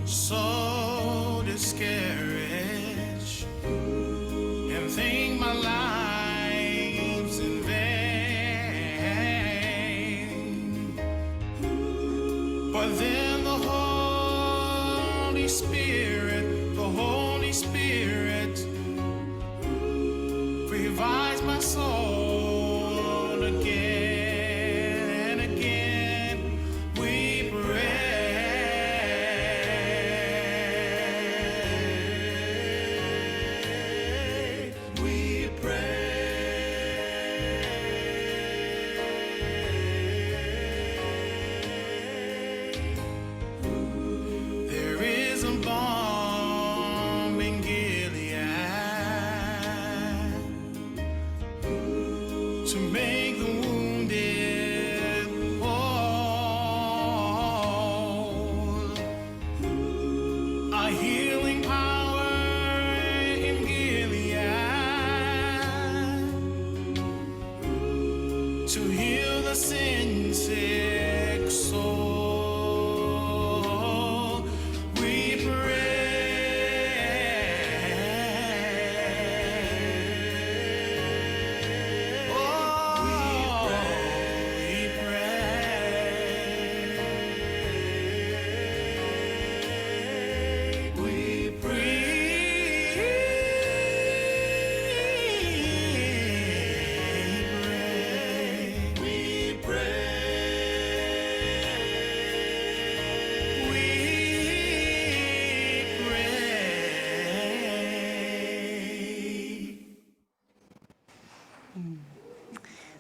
so discouraged and think my life's in vain. But then the Holy Spirit revives my soul again and again. We pray, we pray. There is a balm in Gilead to make the wounded whole. A healing power in Gilead to heal the sin-sick soul. We pray. Oh, we pray. We pray. We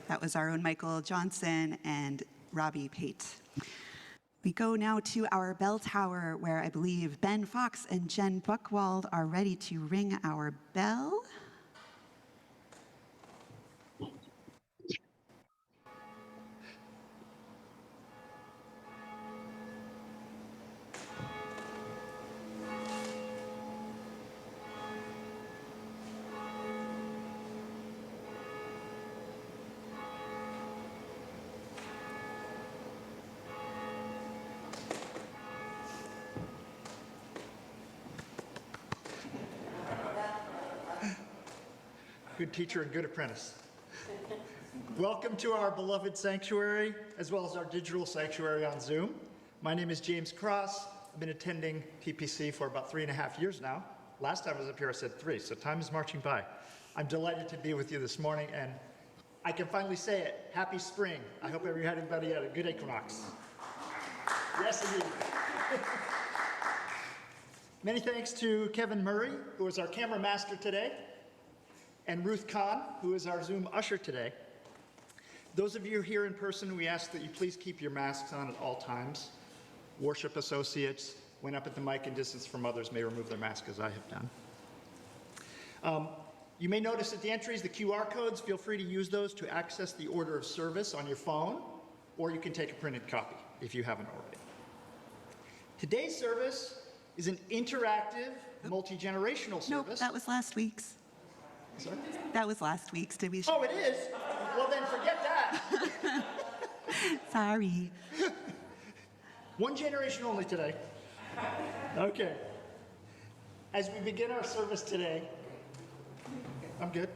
That was our own Michael Johnson and Robbie Pate. We go now to our bell tower, where I believe Ben Fox and Jen Buchwald are ready to ring our bell. Good teacher and good apprentice. Welcome to our beloved sanctuary, as well as our digital sanctuary on Zoom. My name is James Cross. I've been attending TPC for about 3.5 years now. Last time I was up here, I said 3, so time is marching by. I'm delighted to be with you this morning, and I can finally say it, happy spring. I hope everybody had a good equinox. Yes, indeed. Many thanks to Kevin Murray, who is our camera master today, and Ruth Kahn, who is our Zoom usher today. Those of you here in person, we ask that you please keep your masks on at all times. Worship associates, when up at the mic and distance from others, may remove their mask, as I have done. You may notice at the entries the QR codes. Feel free to use those to access the order of service on your phone, or you can take a printed copy if you haven't already. Today's service is an interactive, multi-generational service. Nope, that was last week's. Sorry? That was last week's. Did we? Oh, it is? Well, then forget that. Sorry. One generation only today. Okay. As we begin our service today, I'm good?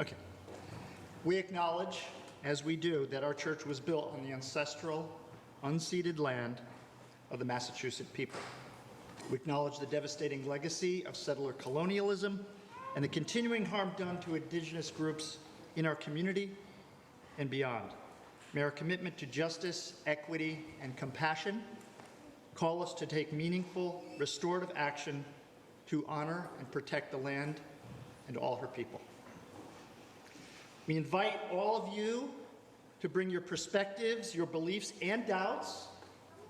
Okay. We acknowledge, as we do, that our church was built on the ancestral, unceded land of the Massachusetts people. We acknowledge the devastating legacy of settler colonialism and the continuing harm done to indigenous groups in our community and beyond. May our commitment to justice, equity, and compassion call us to take meaningful, restorative action to honor and protect the land and all her people. We invite all of you to bring your perspectives, your beliefs, and doubts,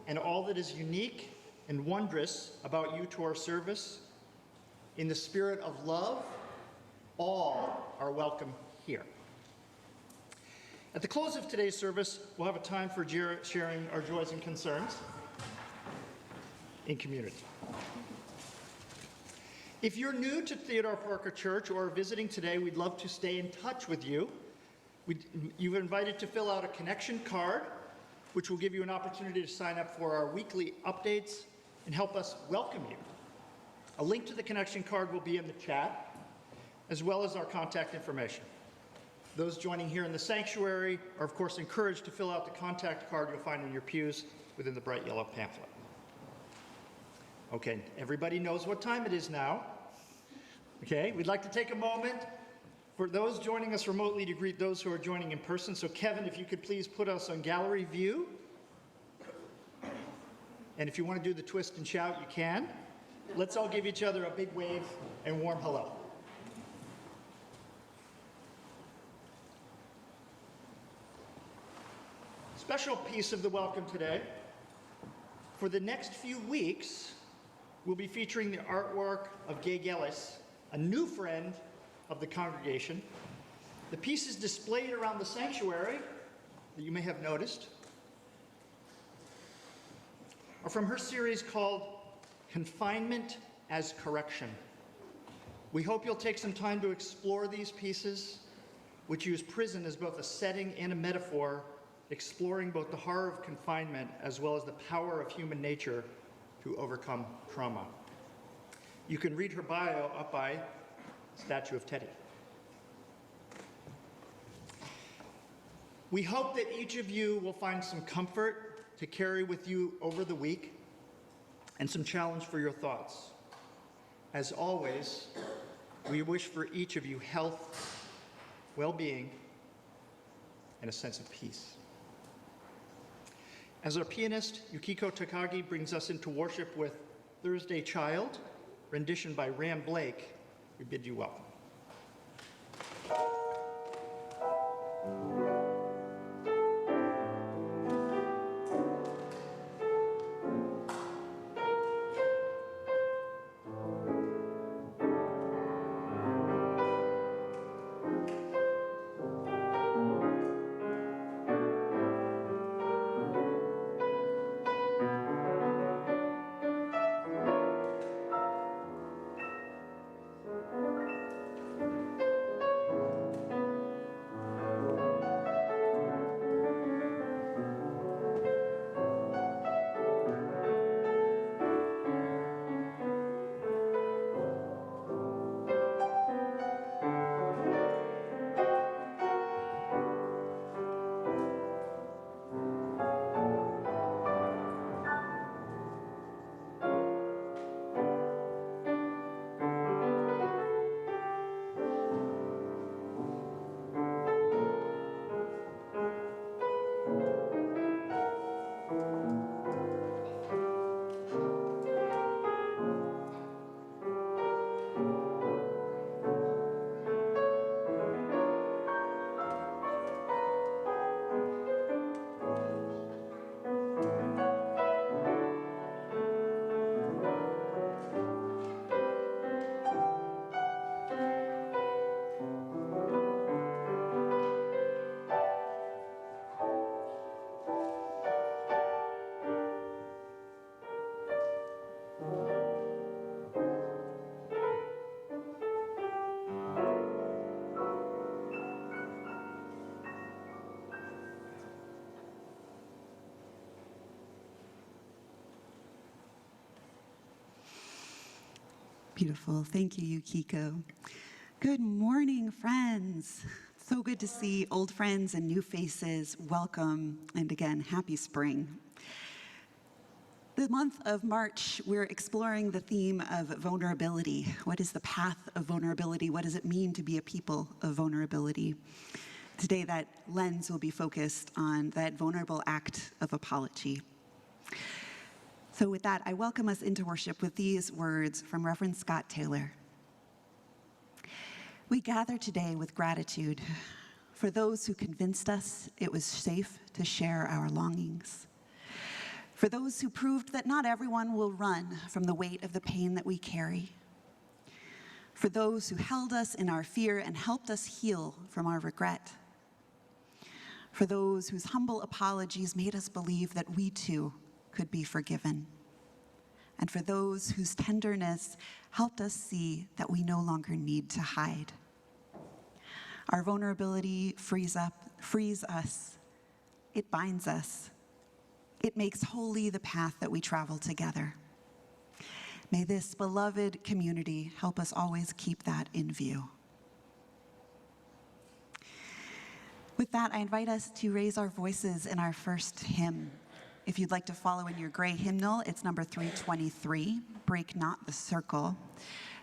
and all that is unique and wondrous about you to our service. In the spirit of love, all are welcome here. At the close of today's service, we'll have a time for sharing our joys and concerns in community. If you're new to Theodore Parker Church or visiting today, we'd love to stay in touch with you. You're invited to fill out a connection card, which will give you an opportunity to sign up for our weekly updates and help us welcome you. A link to the connection card will be in the chat, as well as our contact information. Those joining here in the sanctuary are, of course, encouraged to fill out the contact card you'll find in your pews within the bright yellow pamphlet. Okay, everybody knows what time it is now. Okay, we'd like to take a moment for those joining us remotely to greet those who are joining in person. So Kevin, if you could please put us on gallery view. And if you want to do the twist and shout, you can. Let's all give each other a big wave and warm hello. Special piece of the welcome today. For the next few weeks, we'll be featuring the artwork of Gay Gellis, a new friend of the congregation. The pieces displayed around the sanctuary that you may have noticed are from her series called Confinement as Correction. We hope you'll take some time to explore these pieces, which use prison as both a setting and a metaphor, exploring both the horror of confinement as well as the power of human nature to overcome trauma. You can read her bio up by Statue of Teddy. We hope that each of you will find some comfort to carry with you over the week and some challenge for your thoughts. As always, we wish for each of you health, well-being, and a sense of peace. As our pianist, Yukiko Takagi, brings us into worship with Thursday Child, rendition by Ram Blake, we bid you welcome. Beautiful. Thank you, Yukiko. Good morning, friends. So good to see old friends and new faces. Welcome, and again, happy spring. The month of March, we're exploring the theme of vulnerability. What is the path of vulnerability? What does it mean to be a people of vulnerability? Today, that lens will be focused on that vulnerable act of apology. So with that, I welcome us into worship with these words from Reverend Scott Taylor. We gather today with gratitude for those who convinced us it was safe to share our longings, for those who proved that not everyone will run from the weight of the pain that we carry, for those who held us in our fear and helped us heal from our regret, for those whose humble apologies made us believe that we too could be forgiven, and for those whose tenderness helped us see that we no longer need to hide. Our vulnerability frees us, it binds us, it makes holy the path that we travel together. May this beloved community help us always keep that in view. With that, I invite us to raise our voices in our first hymn. If you'd like to follow in your gray hymnal, it's number 323, Break Not the Circle.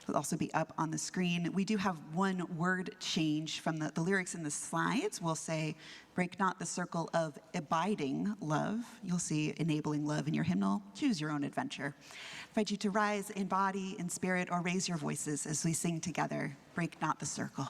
It'll also be up on the screen. We do have one word change from the lyrics in the slides. We'll say, break not the circle of abiding love. You'll see enabling love in your hymnal. Choose your own adventure. I invite you to rise in body, in spirit, or raise your voices as we sing together, Break Not the Circle.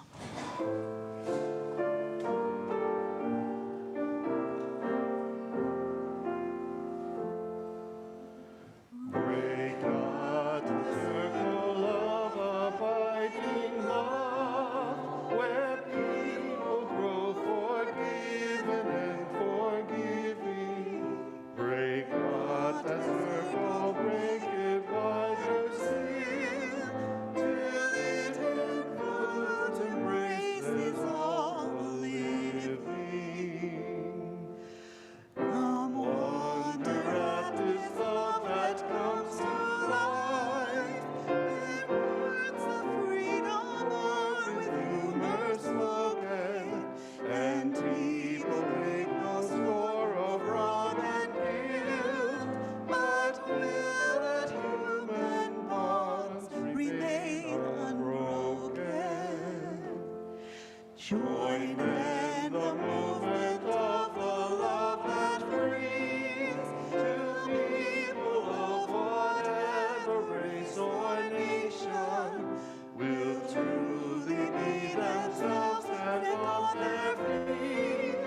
Join in the movement of the love that brings to people of whatever race or nation will truly be themselves and on their feet.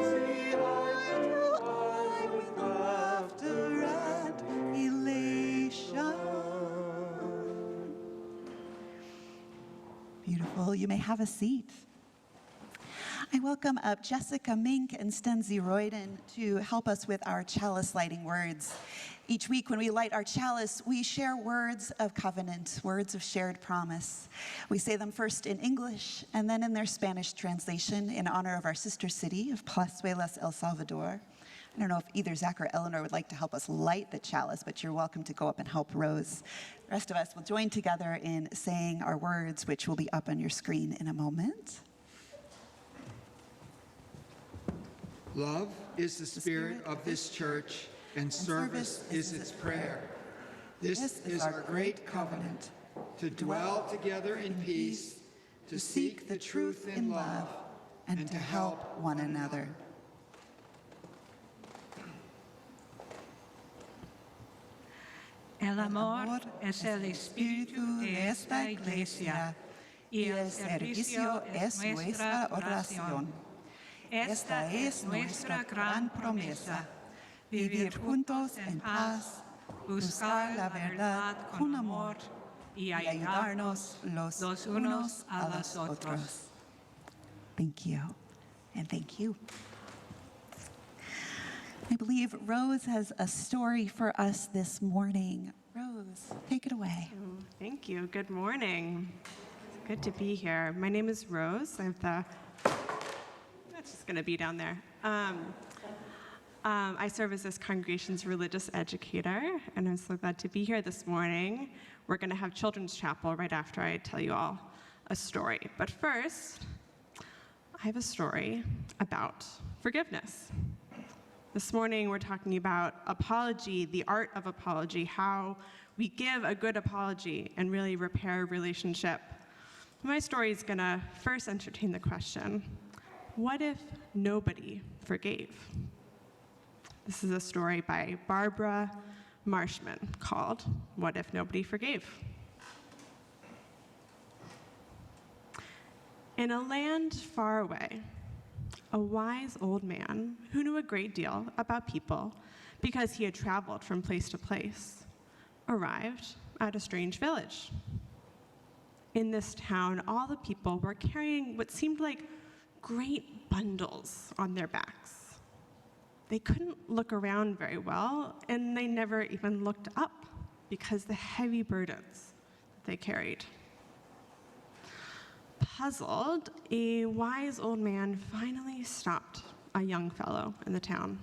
See eye to eye with laughter and elation. Beautiful. You may have a seat. I welcome up Jessica Mink and Stenzi Royden to help us with our chalice lighting words. Each week when we light our chalice, we share words of covenant, words of shared promise. We say them first in English and then in their Spanish translation in honor of our sister city of Plazuelas, El Salvador. I don't know if either Zach or Eleanor would like to help us light the chalice, but you're welcome to go up and help Rose. The rest of us will join together in saying our words, which will be up on your screen in a moment. Love is the spirit of this church, and service is its prayer. This is our great covenant, to dwell together in peace, to seek the truth in love, and to help one another. El amor es el espíritu de esta iglesia y el servicio es nuestra oración. Esta es nuestra gran promesa, vivir juntos en paz, buscar la verdad con amor y ayudarnos los unos a los otros. Thank you, and thank you. I believe Rose has a story for us this morning. Rose, take it away. Oh, thank you. Good morning. It's good to be here. My name is Rose. That's just going to be down there. I serve as this congregation's religious educator, and I'm so glad to be here this morning. We're going to have children's chapel right after I tell you all a story. But first, I have a story about forgiveness. This morning, we're talking about apology, the art of apology, how we give a good apology and really repair a relationship. My story is going to first entertain the question, what if nobody forgave? This is a story by Barbara Marshman called, What If Nobody Forgave? In a land far away, a wise old man who knew a great deal about people because he had traveled from place to place arrived at a strange village. In this town, all the people were carrying what seemed like great bundles on their backs. They couldn't look around very well, and they never even looked up because the heavy burdens that they carried. Puzzled, a wise old man finally stopped a young fellow in the town.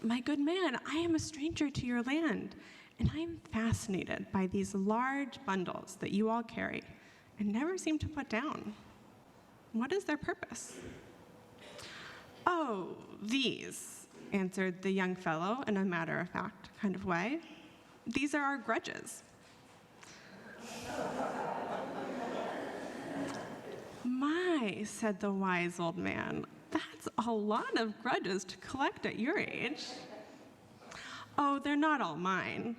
"My good man, I am a stranger to your land, And I'm fascinated by these large bundles that you all carry and never seem to put down. What is their purpose? Oh, these, answered the young fellow in a matter-of-fact kind of way. These are our grudges. My, said the wise old man, that's a lot of grudges to collect at your age. Oh, they're not all mine.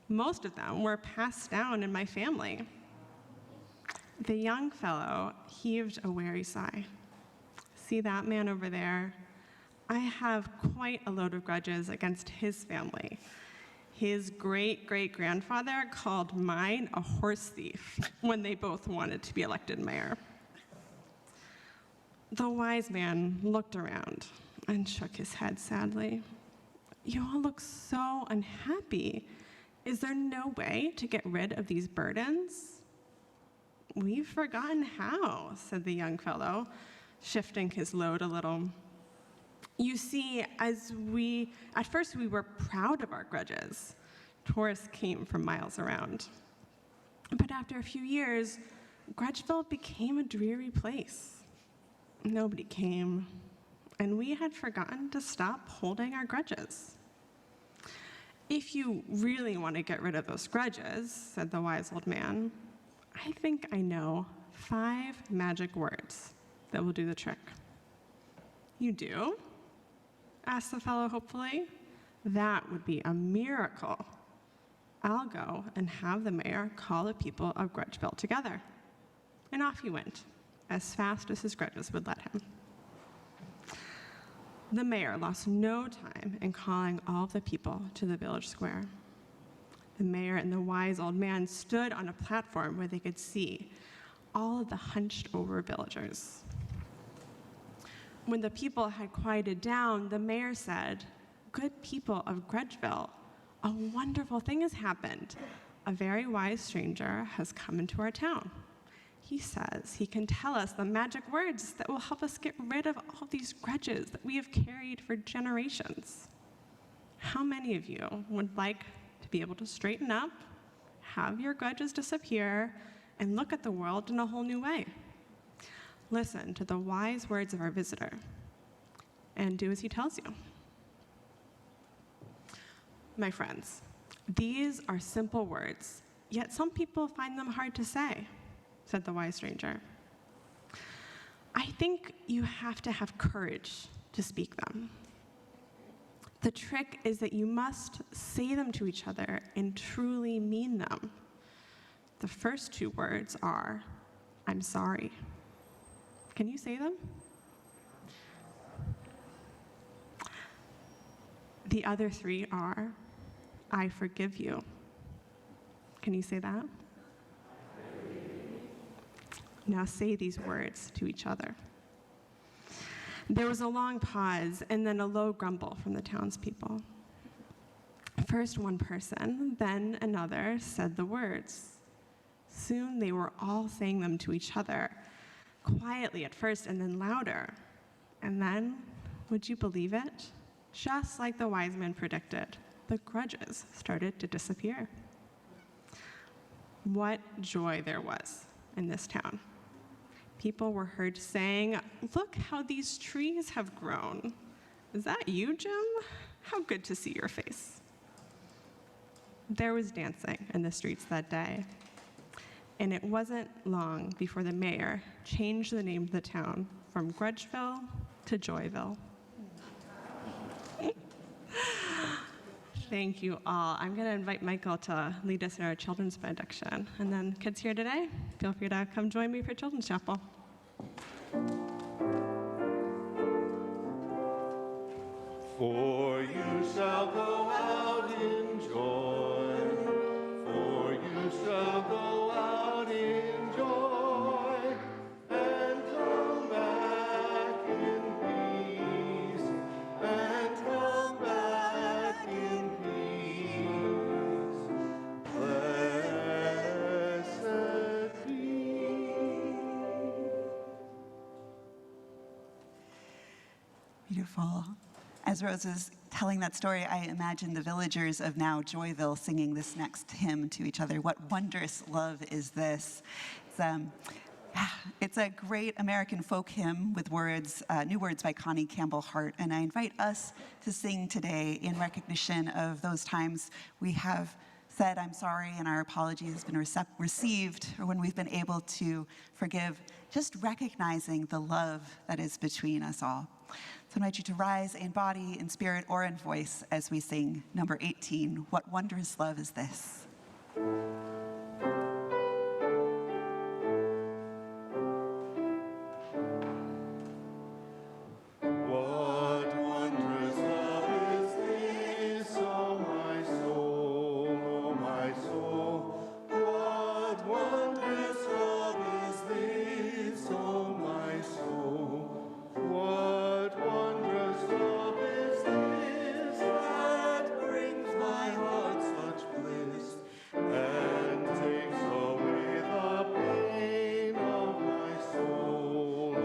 Most of them were passed down in my family. The young fellow heaved a weary sigh. See that man over there? I have quite a load of grudges against his family. His great-great-grandfather called mine a horse thief when they both wanted to be elected mayor. The wise man looked around and shook his head sadly. You all look so unhappy. Is there no way to get rid of these burdens? We've forgotten how, said the young fellow, shifting his load a little. You see, at first we were proud of our grudges. Tourists came from miles around. But after a few years, Grudgeville became a dreary place. Nobody came, and we had forgotten to stop holding our grudges. If you really want to get rid of those grudges, said the wise old man, I think I know 5 magic words that will do the trick. You do? Asked the fellow hopefully. That would be a miracle. I'll go and have the mayor call the people of Grudgeville together. And off he went, as fast as his grudges would let him. The mayor lost no time in calling all the people to the village square. The mayor and the wise old man stood on a platform where they could see all of the hunched-over villagers. When the people had quieted down, the mayor said, "Good people of Grudgeville, a wonderful thing has happened. A very wise stranger has come into our town. He says he can tell us the magic words that will help us get rid of all these grudges that we have carried for generations. How many of you would like to be able to straighten up, have your grudges disappear, and look at the world in a whole new way? Listen to the wise words of our visitor and do as he tells you." My friends, these are simple words, yet some people find them hard to say, said the wise stranger. I think you have to have courage to speak them. The trick is that you must say them to each other and truly mean them. The first 2 words are, I'm sorry. Can you say them? The other 3 are, I forgive you. Can you say that? Now say these words to each other. There was a long pause and then a low grumble from the townspeople. First one person, then another said the words. Soon they were all saying them to each other, quietly at first and then louder. And then, would you believe it? Just like the wise man predicted, the grudges started to disappear. What joy there was in this town. People were heard saying, "Look how these trees have grown. Is that you, Jim? How good to see your face." There was dancing in the streets that day. And it wasn't long before the mayor changed the name of the town from Grudgeville to Joyville. Thank you all. I'm going to invite Michael to lead us in our children's benediction. And then kids here today, feel free to come join me for Children's Chapel. For you shall go out in joy, for you shall go out in joy, and come back in peace, and come back in peace. Blessed be. Beautiful. As Rose was telling that story, I imagine the villagers of now Joyville singing this next hymn to each other. What wondrous love is this? It's a great American folk hymn with words, new words by Connie Campbell Hart, and I invite us to sing today in recognition of those times we have said I'm sorry and our apology has been received, or when we've been able to forgive, just recognizing the love that is between us all. So I invite you to rise in body, in spirit, or in voice as we sing number 18, What Wondrous Love Is This? What wondrous love is this, oh my soul, what wondrous love is this, oh my soul, what wondrous love is this that brings my heart such bliss and takes away the pain of my soul,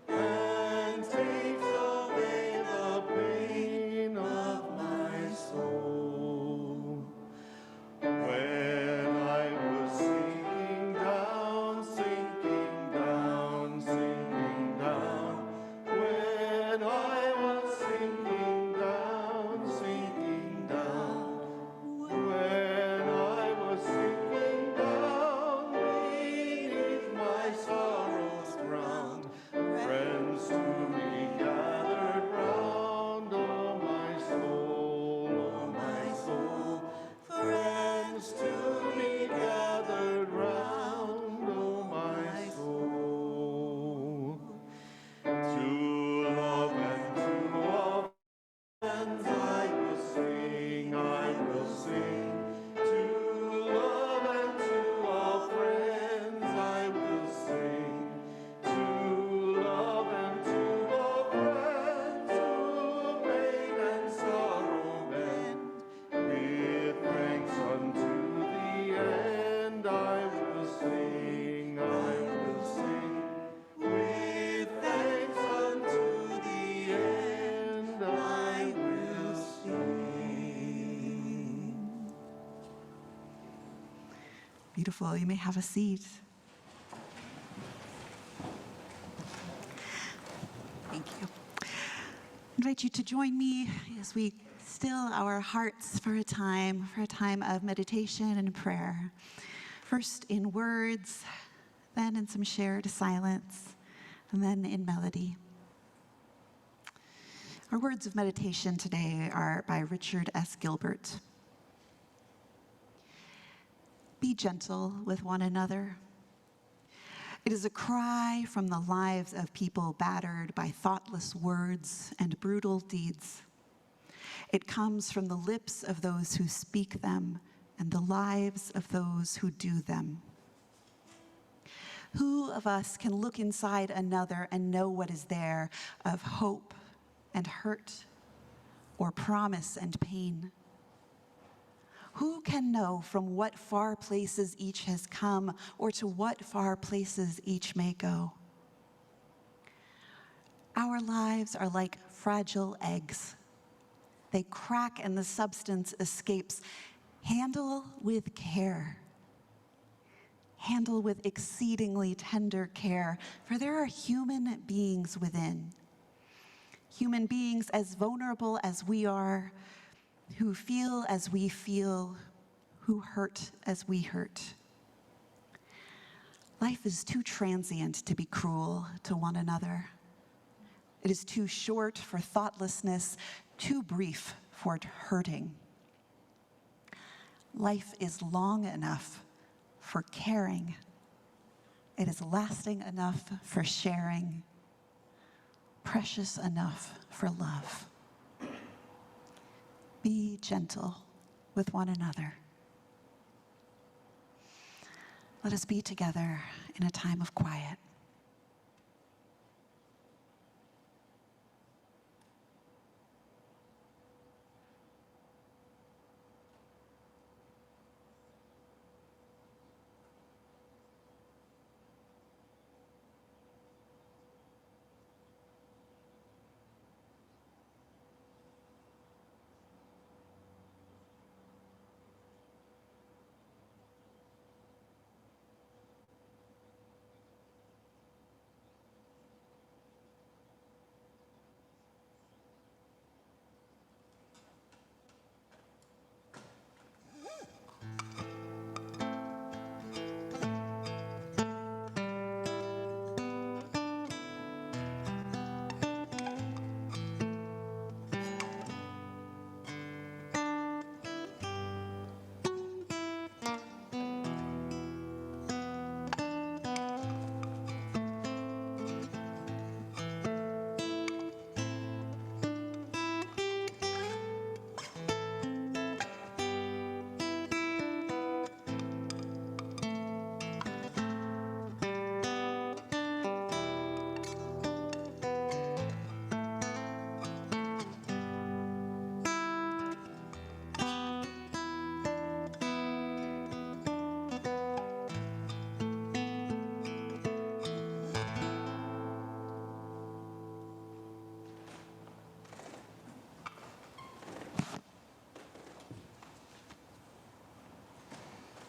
and takes away the pain of my soul. When I was sinking down, sinking down, sinking down, when I was sinking down, sinking down, when I was sinking down beneath my sorrow's ground, friends to me gathered round, oh my soul, friends to me gathered round, oh my soul, to love and to love. And I will sing, to love and to all friends I will sing, to love and to all friends who pain and sorrow bend, with thanks unto the end I will sing, with thanks unto the end I will sing. Beautiful. You may have a seat. Thank you. I invite you to join me as we still our hearts for a time of meditation and prayer. First in words, then in some shared silence, and then in melody. Our words of meditation today are by Richard S. Gilbert. Be gentle with one another. It is a cry from the lives of people battered by thoughtless words and brutal deeds. It comes from the lips of those who speak them and the lives of those who do them. Who of us can look inside another and know what is there of hope and hurt, or promise and pain? Who can know from what far places each has come, or to what far places each may go? Our lives are like fragile eggs. They crack and the substance escapes. Handle with care. Handle with exceedingly tender care, for there are human beings within. Human beings as vulnerable as we are, who feel as we feel, who hurt as we hurt. Life is too transient to be cruel to one another. It is too short for thoughtlessness, too brief for hurting. Life is long enough for caring. It is lasting enough for sharing, precious enough for love. Be gentle with one another. Let us be together in a time of quiet.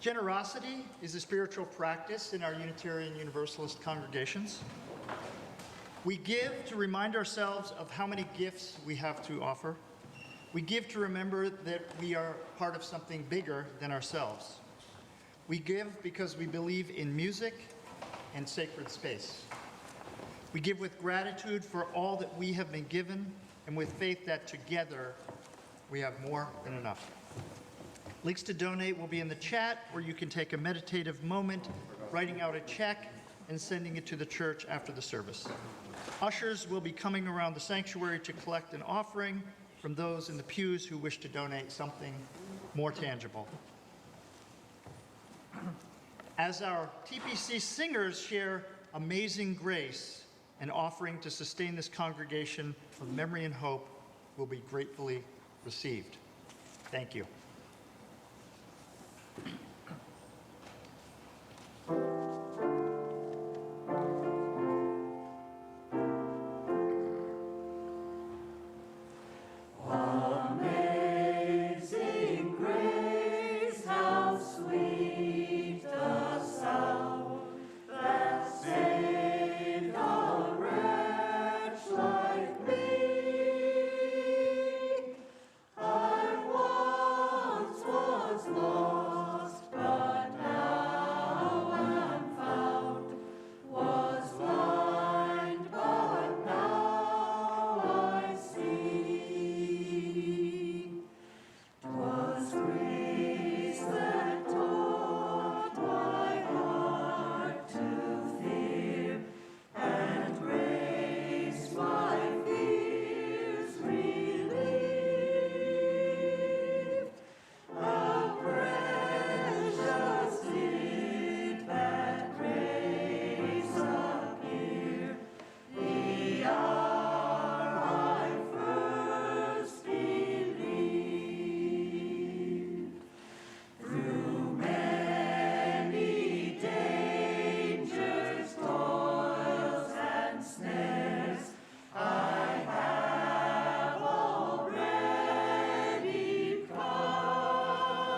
Generosity is a spiritual practice in our Unitarian Universalist congregations. We give to remind ourselves of how many gifts we have to offer. We give to remember that we are part of something bigger than ourselves. We give because we believe in music and sacred space. We give with gratitude for all that we have been given and with faith that together we have more than enough. Links to donate will be in the chat, where you can take a meditative moment, writing out a check and sending it to the church after the service. Ushers will be coming around the sanctuary to collect an offering from those in the pews who wish to donate something more tangible. As our TPC singers share Amazing Grace, an offering to sustain this congregation of memory and hope will be gratefully received. Thank you. Amazing grace, how sweet the sound that saved a wretch like me. I once was lost, but now am found. Was blind, but now I see. 'Twas grace that taught my heart to fear, and grace my fears relieved. How precious did that grace appear, the hour I first believed. Through many dangers, toils, and snares, I have already come.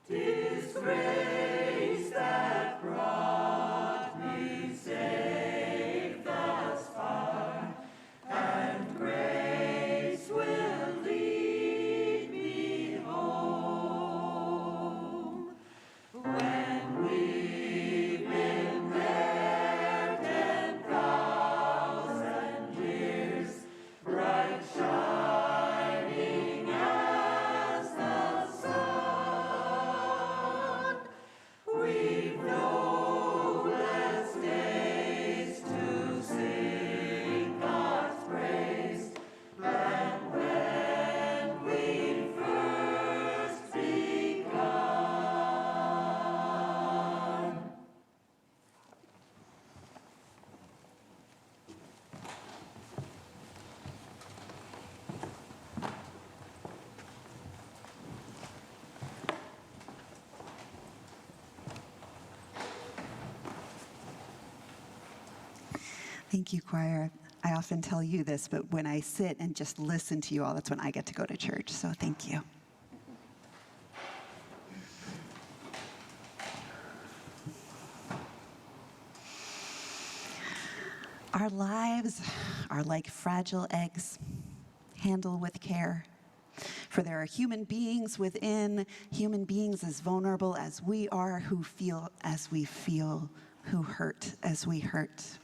'Tis grace that brought me safe thus far, and grace will lead me home. When we've been there 10,000 years, bright shining as the sun, we've no less days to sing God's praise than when we first begun. Thank you, choir. I often tell you this, but when I sit and just listen to you all, that's when I get to go to church. So thank you. Our lives are like fragile eggs. Handle with care. For there are human beings within, human beings as vulnerable as we are, who feel as we feel, who hurt as we hurt.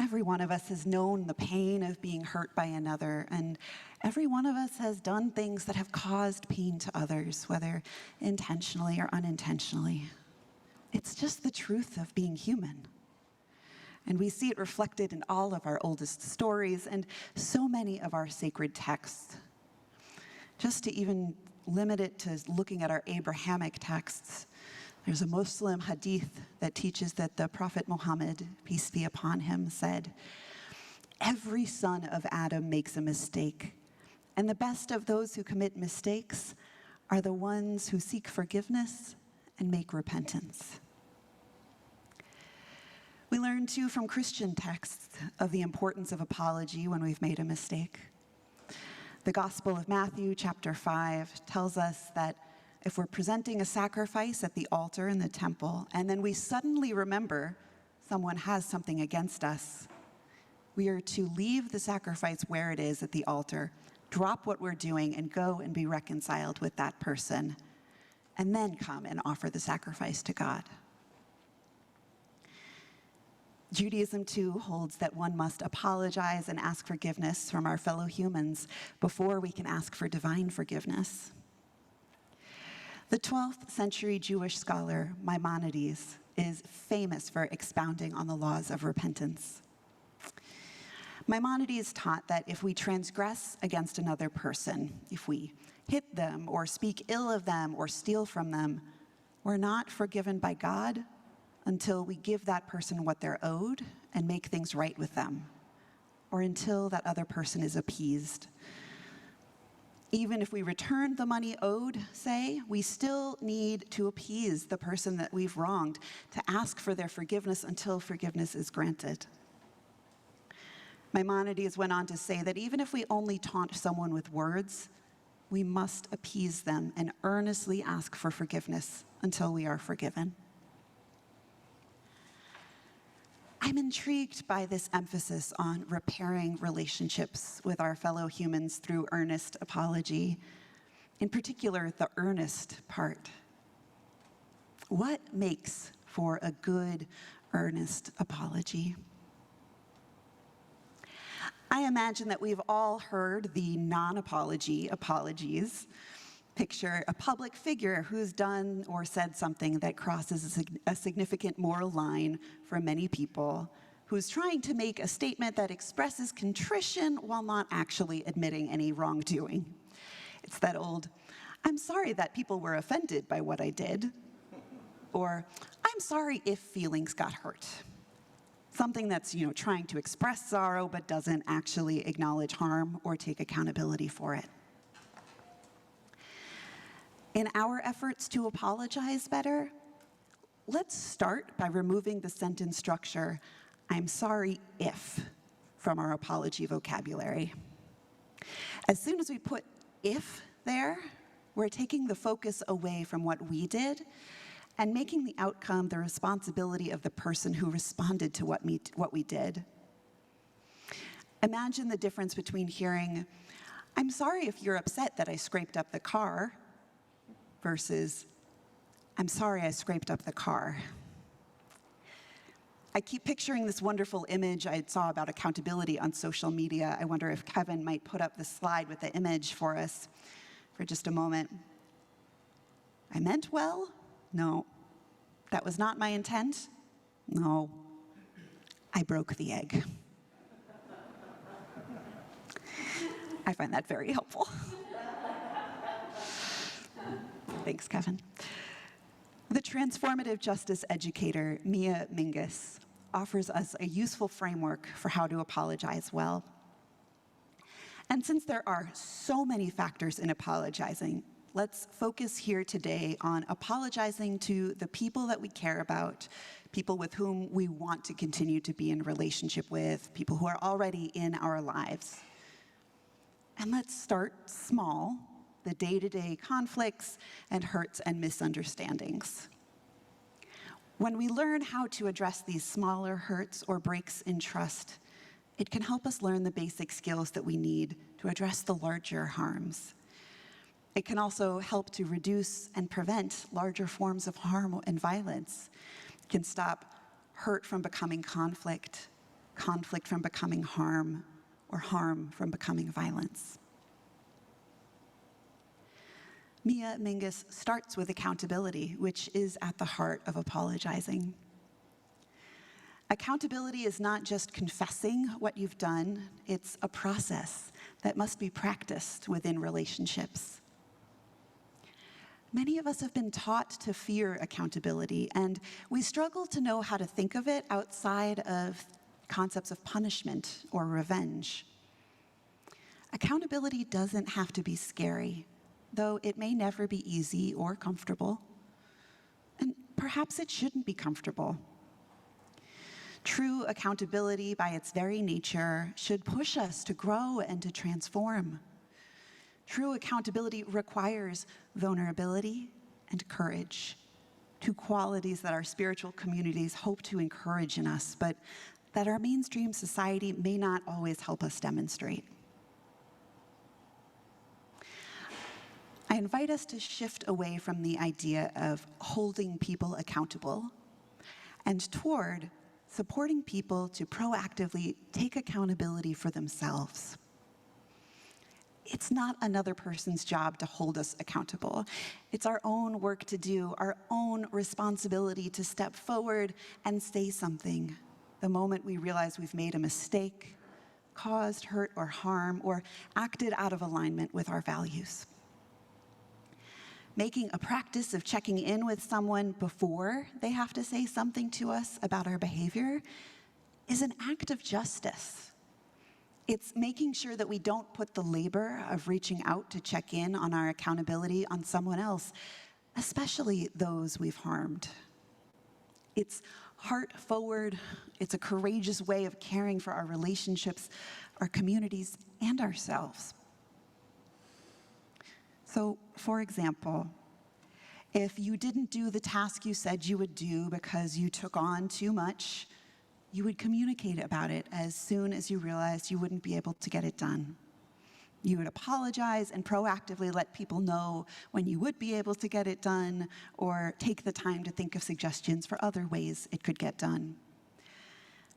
Every one of us has known the pain of being hurt by another, and every one of us has done things that have caused pain to others, whether intentionally or unintentionally. It's just the truth of being human. And we see it reflected in all of our oldest stories and so many of our sacred texts. Just to even limit it to looking at our Abrahamic texts, there's a Muslim hadith that teaches that the Prophet Muhammad, peace be upon him, said, "Every son of Adam makes a mistake, and the best of those who commit mistakes are the ones who seek forgiveness and make repentance." We learn too from Christian texts of the importance of apology when we've made a mistake. The Gospel of Matthew, chapter 5, tells us that if we're presenting a sacrifice at the altar in the temple, and then we suddenly remember someone has something against us, we are to leave the sacrifice where it is at the altar, drop what we're doing, and go and be reconciled with that person, and then come and offer the sacrifice to God. Judaism, too, holds that one must apologize and ask forgiveness from our fellow humans before we can ask for divine forgiveness. The 12th century Jewish scholar Maimonides is famous for expounding on the laws of repentance. Maimonides taught that if we transgress against another person, if we hit them or speak ill of them or steal from them, we're not forgiven by God until we give that person what they're owed and make things right with them, or until that other person is appeased. Even if we return the money owed, say, we still need to appease the person that we've wronged, to ask for their forgiveness until forgiveness is granted. Maimonides went on to say that even if we only taunt someone with words, we must appease them and earnestly ask for forgiveness until we are forgiven. I'm intrigued by this emphasis on repairing relationships with our fellow humans through earnest apology, in particular, the earnest part. What makes for a good, earnest apology? I imagine that we've all heard the non-apology apologies. Picture a public figure who's done or said something that crosses a significant moral line for many people, who's trying to make a statement that expresses contrition while not actually admitting any wrongdoing. It's that old, "I'm sorry that people were offended by what I did," or "I'm sorry if feelings got hurt." Something that's, trying to express sorrow but doesn't actually acknowledge harm or take accountability for it. In our efforts to apologize better, let's start by removing the sentence structure, "I'm sorry if," from our apology vocabulary. As soon as we put "if" there, we're taking the focus away from what we did and making the outcome the responsibility of the person who responded to what we did. Imagine the difference between hearing, "I'm sorry if you're upset that I scraped up the car," versus, "I'm sorry I scraped up the car." I keep picturing this wonderful image I saw about accountability on social media. I wonder if Kevin might put up the slide with the image for us for just a moment. "I meant well? No. That was not my intent? No. I broke the egg." I find that very helpful. Thanks, Kevin. The transformative justice educator, Mia Mingus, offers us a useful framework for how to apologize well. And since there are so many factors in apologizing, let's focus here today on apologizing to the people that we care about, people with whom we want to continue to be in relationship with, people who are already in our lives. And let's start small, the day-to-day conflicts and hurts and misunderstandings. When we learn how to address these smaller hurts or breaks in trust, it can help us learn the basic skills that we need to address the larger harms. It can also help to reduce and prevent larger forms of harm and violence. It can stop hurt from becoming conflict, conflict from becoming harm, or harm from becoming violence. Mia Mingus starts with accountability, which is at the heart of apologizing. Accountability is not just confessing what you've done, it's a process that must be practiced within relationships. Many of us have been taught to fear accountability, and we struggle to know how to think of it outside of concepts of punishment or revenge. Accountability doesn't have to be scary, though it may never be easy or comfortable. And perhaps it shouldn't be comfortable. True accountability, by its very nature, should push us to grow and to transform. True accountability requires vulnerability and courage, two qualities that our spiritual communities hope to encourage in us, but that our mainstream society may not always help us demonstrate. I invite us to shift away from the idea of holding people accountable and toward supporting people to proactively take accountability for themselves. It's not another person's job to hold us accountable. It's our own work to do, our own responsibility to step forward and say something the moment we realize we've made a mistake, caused hurt or harm, or acted out of alignment with our values. Making a practice of checking in with someone before they have to say something to us about our behavior is an act of justice. It's making sure that we don't put the labor of reaching out to check in on our accountability on someone else, especially those we've harmed. It's heart forward. It's a courageous way of caring for our relationships, our communities, and ourselves. So, for example, if you didn't do the task you said you would do because you took on too much, you would communicate about it as soon as you realized you wouldn't be able to get it done. You would apologize and proactively let people know when you would be able to get it done, or take the time to think of suggestions for other ways it could get done.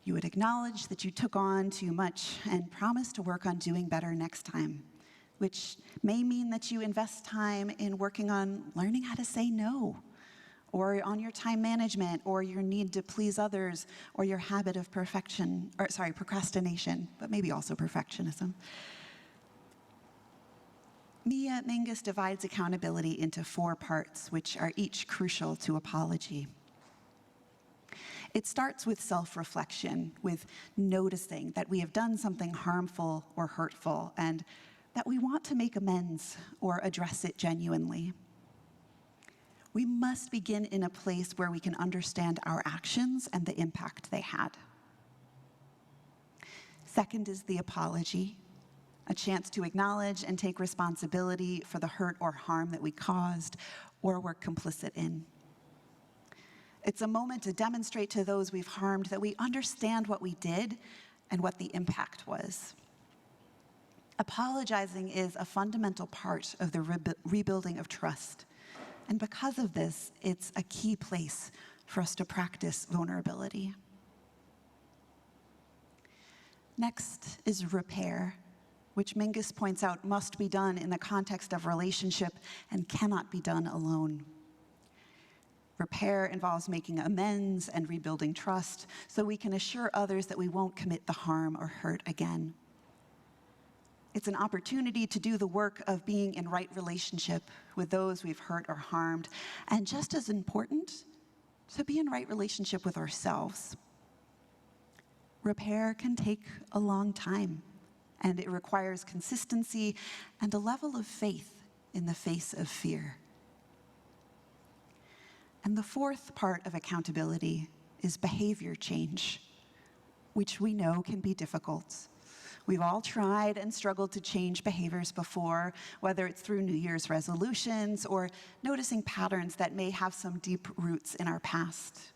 You would acknowledge that you took on too much and promise to work on doing better next time, which may mean that you invest time in working on learning how to say no, or on your time management, or your need to please others, or your habit of procrastination, but maybe also perfectionism. Mia Mingus divides accountability into 4 parts, which are each crucial to apology. It starts with self-reflection, with noticing that we have done something harmful or hurtful, and that we want to make amends or address it genuinely. We must begin in a place where we can understand our actions and the impact they had. Second is the apology, a chance to acknowledge and take responsibility for the hurt or harm that we caused or were complicit in. It's a moment to demonstrate to those we've harmed that we understand what we did and what the impact was. Apologizing is a fundamental part of the rebuilding of trust. And because of this, it's a key place for us to practice vulnerability. Next is repair, which Mingus points out must be done in the context of relationship and cannot be done alone. Repair involves making amends and rebuilding trust so we can assure others that we won't commit the harm or hurt again. It's an opportunity to do the work of being in right relationship with those we've hurt or harmed, and just as important, to be in right relationship with ourselves. Repair can take a long time, and it requires consistency and a level of faith in the face of fear. And the 4th part of accountability is behavior change, which we know can be difficult. We've all tried and struggled to change behaviors before, whether it's through New Year's resolutions or noticing patterns that may have some deep roots in our past.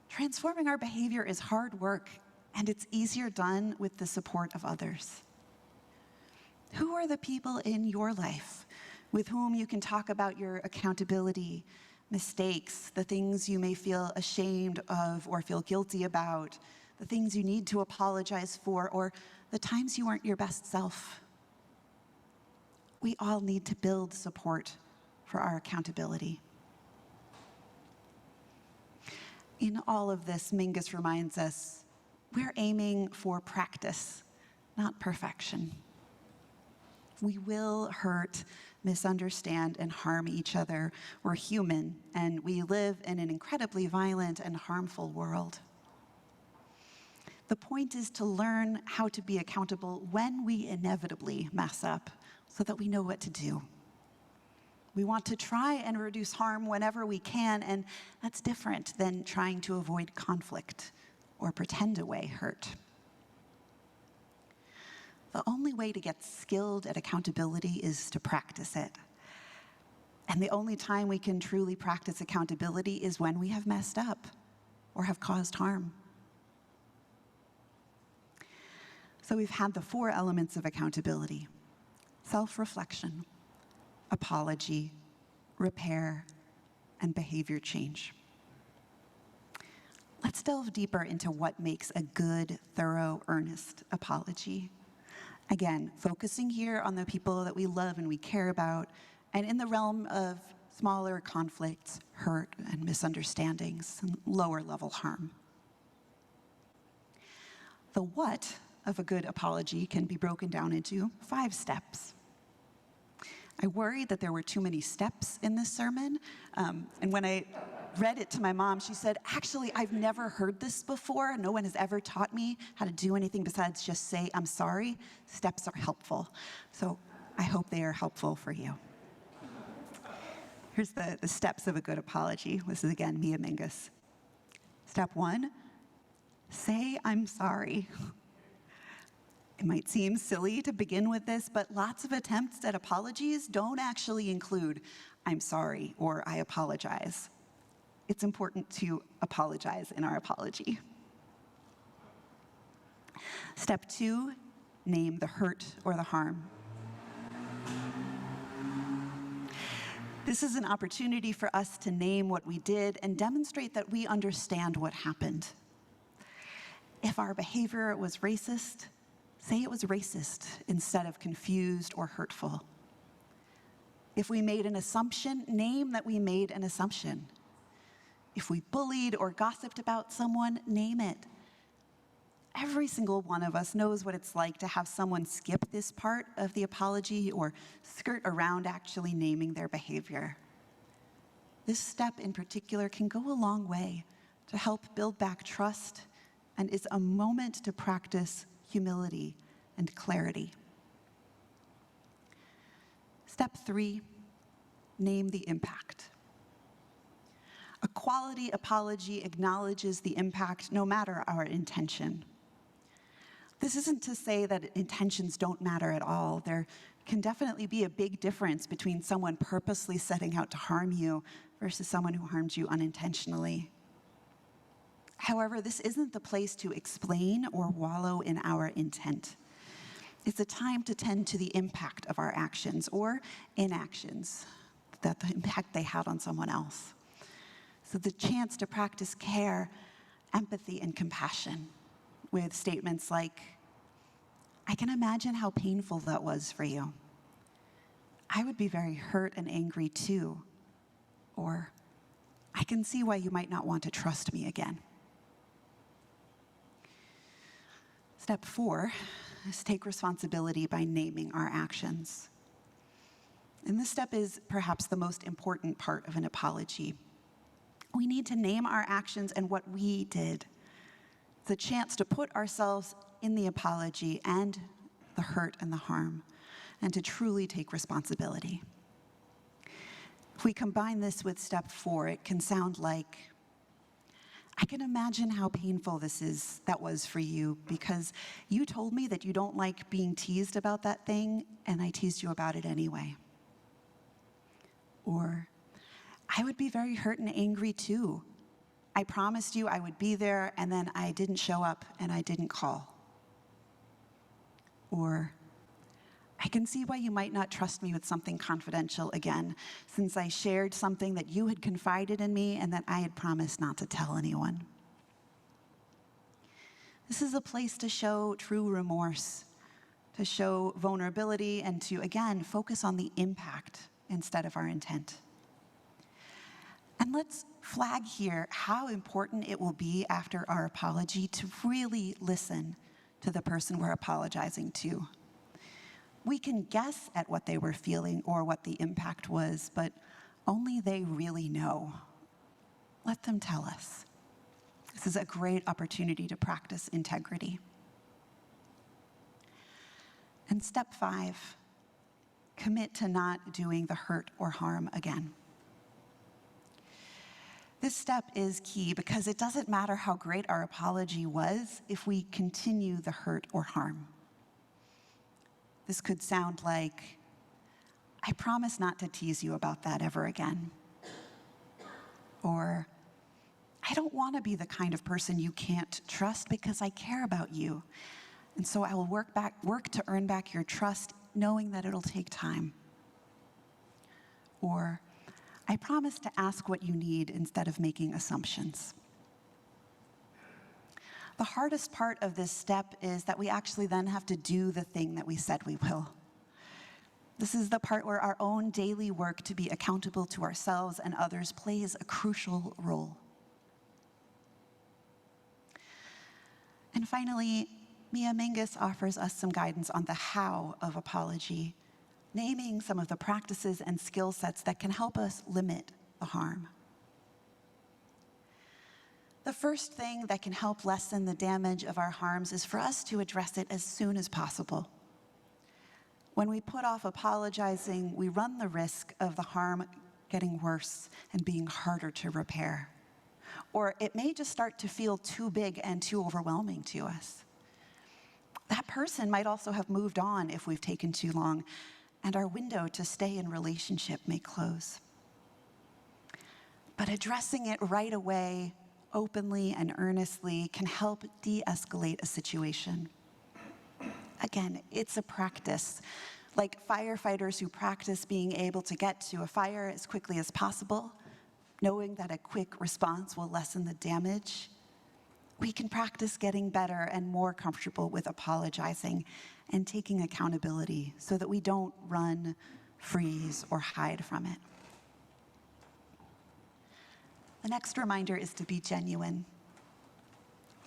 Transforming our behavior is hard work, and it's easier done with the support of others. Who are the people in your life with whom you can talk about your accountability, mistakes, the things you may feel ashamed of or feel guilty about, the things you need to apologize for, or the times you weren't your best self? We all need to build support for our accountability. In all of this, Mingus reminds us, we're aiming for practice, not perfection. We will hurt, misunderstand, and harm each other. We're human, and we live in an incredibly violent and harmful world. The point is to learn how to be accountable when we inevitably mess up, so that we know what to do. We want to try and reduce harm whenever we can, and that's different than trying to avoid conflict or pretend away hurt. the only way to get skilled at accountability is to practice it. And the only time we can truly practice accountability is when we have messed up or have caused harm. So we've had the 4 elements of accountability: self-reflection, apology, repair, and behavior change. Let's delve deeper into what makes a good, thorough, earnest apology. Again, focusing here on the people that we love and we care about, and in the realm of smaller conflicts, hurt, and misunderstandings, and lower level harm. The what of a good apology can be broken down into 5 steps. I worried that there were too many steps in this sermon, and when I read it to my mom, she said, actually, I've never heard this before. No one has ever taught me how to do anything besides just say, I'm sorry. Steps are helpful. So I hope they are helpful for you. Here's the steps of a good apology. This is, again, Mia Mingus. Step 1, say I'm sorry. It might seem silly to begin with this, but lots of attempts at apologies don't actually include I'm sorry or I apologize. It's important to apologize in our apology. Step 2, name the hurt or the harm. This is an opportunity for us to name what we did and demonstrate that we understand what happened. If our behavior was racist, say it was racist instead of confused or hurtful. If we made an assumption, name that we made an assumption. If we bullied or gossiped about someone, name it. Every single one of us knows what it's like to have someone skip this part of the apology or skirt around actually naming their behavior. This step in particular can go a long way to help build back trust and is a moment to practice humility and clarity. Step 3, name the impact. A quality apology acknowledges the impact no matter our intention. This isn't to say that intentions don't matter at all. There can definitely be a big difference between someone purposely setting out to harm you versus someone who harmed you unintentionally. However, this isn't the place to explain or wallow in our intent. It's a time to tend to the impact of our actions or inactions, that the impact they had on someone else. So the chance to practice care, empathy, and compassion with statements like, I can imagine how painful that was for you. I would be very hurt and angry too. Or, I can see why you might not want to trust me again. Step 4 is take responsibility by naming our actions. And this step is perhaps the most important part of an apology. We need to name our actions and what we did. The chance to put ourselves in the apology and the hurt and the harm, and to truly take responsibility. If we combine this with step 4, it can sound like, I can imagine how painful that was for you because you told me that you don't like being teased about that thing, and I teased you about it anyway. Or, I would be very hurt and angry too. I promised you I would be there, and then I didn't show up and I didn't call. Or, I can see why you might not trust me with something confidential again, since I shared something that you had confided in me and that I had promised not to tell anyone. This is a place to show true remorse, to show vulnerability, and to, again, focus on the impact instead of our intent. And let's flag here how important it will be after our apology to really listen to the person we're apologizing to. We can guess at what they were feeling or what the impact was, but only they really know. Let them tell us. This is a great opportunity to practice integrity. And step 5, commit to not doing the hurt or harm again. This step is key because it doesn't matter how great our apology was if we continue the hurt or harm. This could sound like, I promise not to tease you about that ever again. Or, I don't want to be the kind of person you can't trust because I care about you. And so I will work to earn back your trust, knowing that it'll take time. Or, I promise to ask what you need instead of making assumptions. The hardest part of this step is that we actually then have to do the thing that we said we will. This is the part where our own daily work to be accountable to ourselves and others plays a crucial role. And finally, Mia Mingus offers us some guidance on the how of apology, naming some of the practices and skill sets that can help us limit the harm. The first thing that can help lessen the damage of our harms is for us to address it as soon as possible. When we put off apologizing, we run the risk of the harm getting worse and being harder to repair. Or it may just start to feel too big and too overwhelming to us. That person might also have moved on if we've taken too long, and our window to stay in relationship may close. But addressing it right away, openly and earnestly, can help de-escalate a situation. Again, it's a practice. Like firefighters who practice being able to get to a fire as quickly as possible, knowing that a quick response will lessen the damage, we can practice getting better and more comfortable with apologizing and taking accountability so that we don't run, freeze, or hide from it. The next reminder is to be genuine.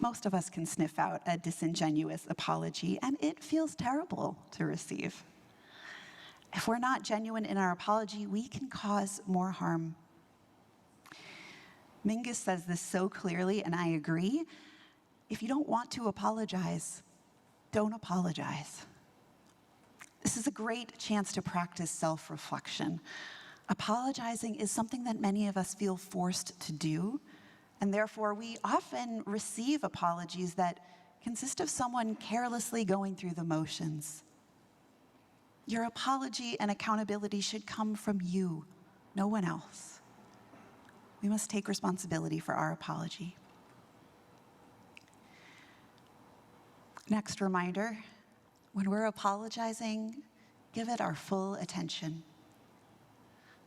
Most of us can sniff out a disingenuous apology, and it feels terrible to receive. If we're not genuine in our apology, we can cause more harm. Mingus says this so clearly, and I agree. If you don't want to apologize, don't apologize. This is a great chance to practice self-reflection. Apologizing is something that many of us feel forced to do, and therefore we often receive apologies that consist of someone carelessly going through the motions. Your apology and accountability should come from you, no one else. We must take responsibility for our apology. Next reminder, when we're apologizing, give it our full attention.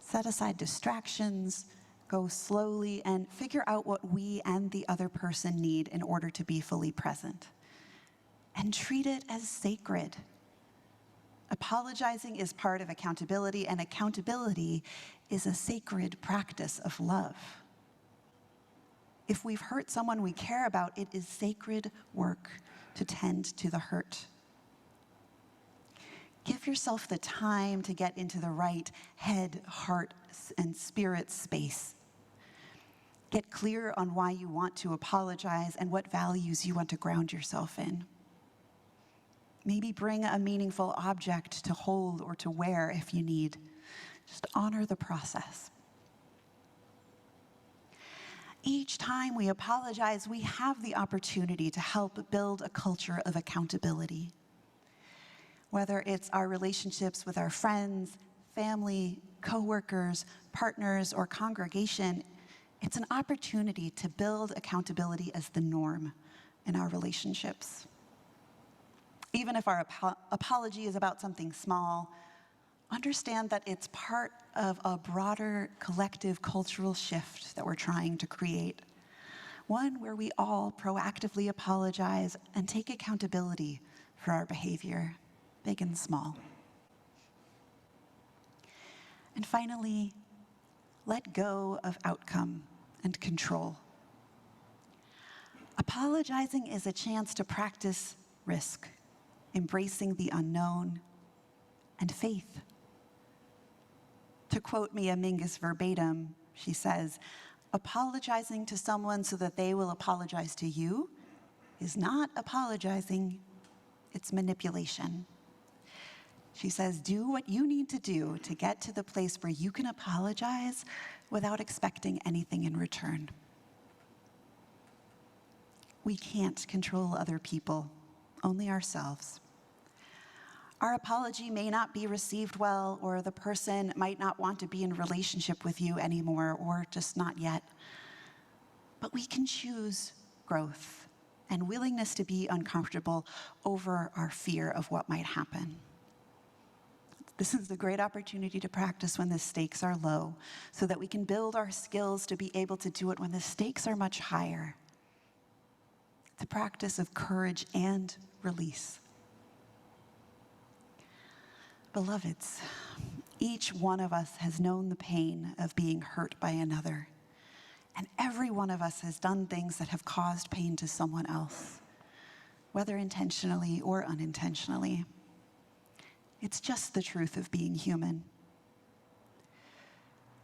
Set aside distractions, go slowly, and figure out what we and the other person need in order to be fully present. And treat it as sacred. Apologizing is part of accountability, and accountability is a sacred practice of love. If we've hurt someone we care about, it is sacred work to tend to the hurt. Give yourself the time to get into the right head, heart, and spirit space. Get clear on why you want to apologize and what values you want to ground yourself in. Maybe bring a meaningful object to hold or to wear if you need. Just honor the process. Each time we apologize, we have the opportunity to help build a culture of accountability. Whether it's our relationships with our friends, family, coworkers, partners, or congregation, it's an opportunity to build accountability as the norm in our relationships. Even if our apology is about something small, understand that it's part of a broader collective cultural shift that we're trying to create. One where we all proactively apologize and take accountability for our behavior, big and small. And finally, let go of outcome and control. Apologizing is a chance to practice risk, embracing the unknown, and faith. To quote Mia Mingus verbatim, she says, apologizing to someone so that they will apologize to you is not apologizing, it's manipulation. She says, do what you need to do to get to the place where you can apologize without expecting anything in return. We can't control other people, only ourselves. Our apology may not be received well, or the person might not want to be in a relationship with you anymore, or just not yet. But we can choose growth and willingness to be uncomfortable over our fear of what might happen. This is a great opportunity to practice when the stakes are low, so that we can build our skills to be able to do it when the stakes are much higher. The practice of courage and release. Beloveds, each one of us has known the pain of being hurt by another, and every one of us has done things that have caused pain to someone else, whether intentionally or unintentionally. It's just the truth of being human.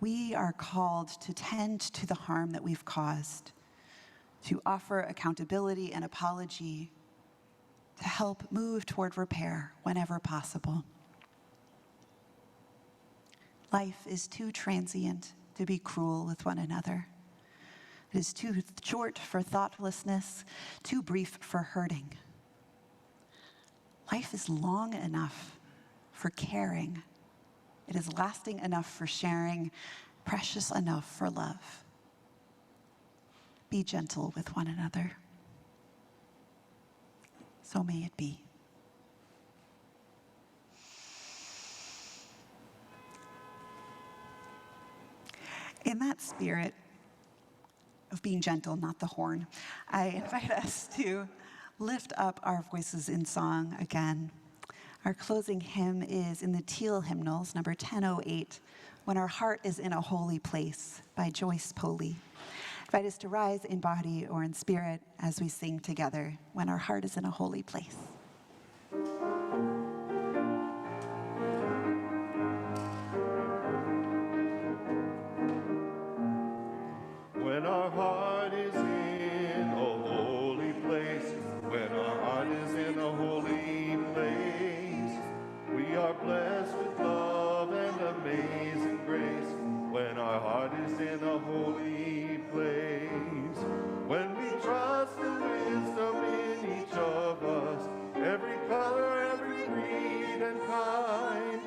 We are called to tend to the harm that we've caused, to offer accountability and apology, to help move toward repair whenever possible. Life is too transient to be cruel with one another. It is too short for thoughtlessness, too brief for hurting. Life is long enough for caring. It is lasting enough for sharing, precious enough for love. Be gentle with one another. So may it be. In that spirit of being gentle, not the horn, I invite us to lift up our voices in song again. Our closing hymn is in the Teal Hymnals, number 1008, When Our Heart is in a Holy Place, by Joyce Poley. I invite us to rise in body or in spirit as we sing together, When Our Heart is in a Holy Place. When our heart is in a holy place, when our heart is in a holy place, we are blessed with love and amazing grace. When our heart is in a holy place, when we trust the wisdom in each of us, every color, every breed and kind,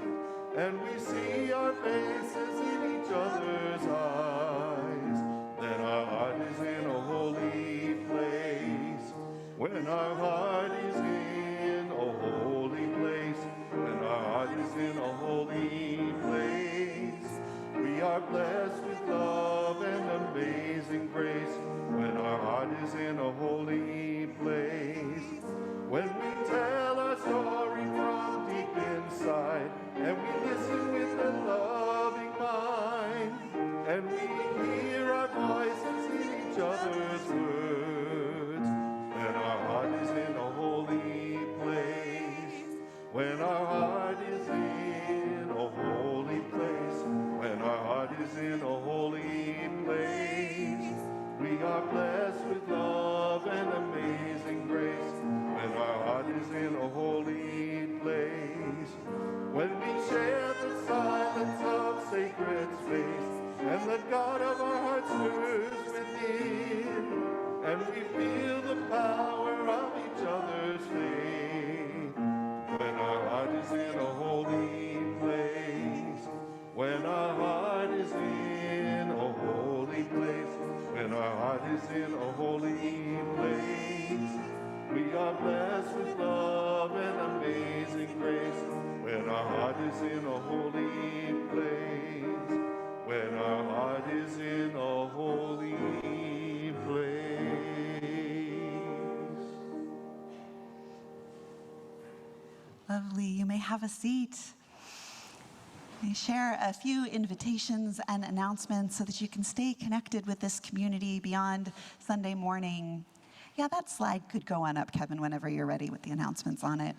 and we see our faces in each other's eyes, then our heart is in a holy place. When our heart is in a holy place, when our heart is in a holy place, we are blessed with love and amazing grace. When our heart is in a holy place, when we tell our story from deep inside, and we listen with a loving mind, and we hear our voices in each other's words, then our heart is in a holy place. When our heart is in a holy place, when our heart is in a holy place, we are blessed with love and amazing grace. When our heart is in a holy place, when we share the silence of sacred space, and the God of our hearts stirs within, and we feel the power of each other's faith. When our heart is in a holy place, when our heart is in a holy place, when our heart is in a holy place, we are blessed with love and amazing grace. When our heart is in a holy place, when our heart is in a holy place. Lovely. You may have a seat. I share a few invitations and announcements so that you can stay connected with this community beyond Sunday morning. Yeah, that slide could go on up, Kevin, whenever you're ready with the announcements on it.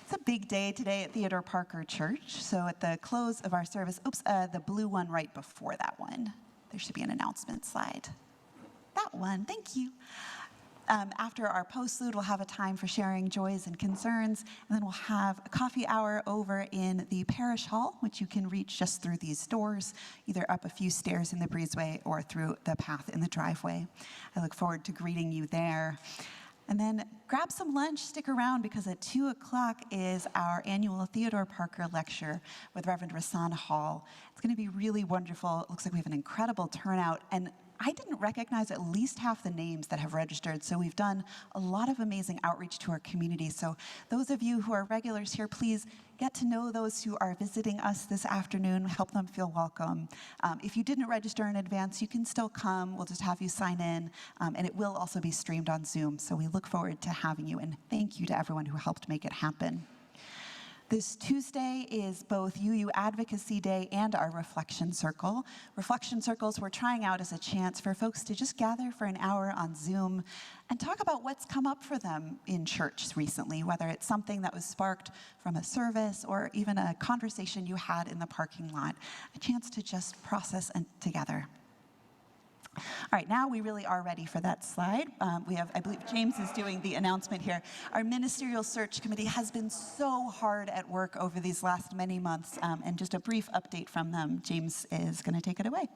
It's a big day today at Theodore Parker Church. So at the close of our service, the blue one right before that one, there should be an announcement slide. That one, thank you. After our postlude, we'll have a time for sharing joys and concerns, and then we'll have a coffee hour over in the parish hall, which you can reach just through these doors, either up a few stairs in the breezeway or through the path in the driveway. I look forward to greeting you there. And then grab some lunch, stick around, because at 2 o'clock is our annual Theodore Parker lecture with Reverend Rasan Hall. It's going to be really wonderful. It looks like we have an incredible turnout. And I didn't recognize at least half the names that have registered, so we've done a lot of amazing outreach to our community. So those of you who are regulars here, please get to know those who are visiting us this afternoon, help them feel welcome. If you didn't register in advance, you can still come. We'll just have you sign in, and it will also be streamed on Zoom. So we look forward to having you, and thank you to everyone who helped make it happen. This Tuesday is both UU Advocacy Day and our Reflection Circle. Reflection Circles we're trying out as a chance for folks to just gather for an hour on Zoom and talk about what's come up for them in church recently, whether it's something that was sparked from a service or even a conversation you had in the parking lot, a chance to just process together. All right, now we really are ready for that slide. I believe James is doing the announcement here. Our ministerial search committee has been so hard at work over these last many months, and just a brief update from them. James is going to take it away.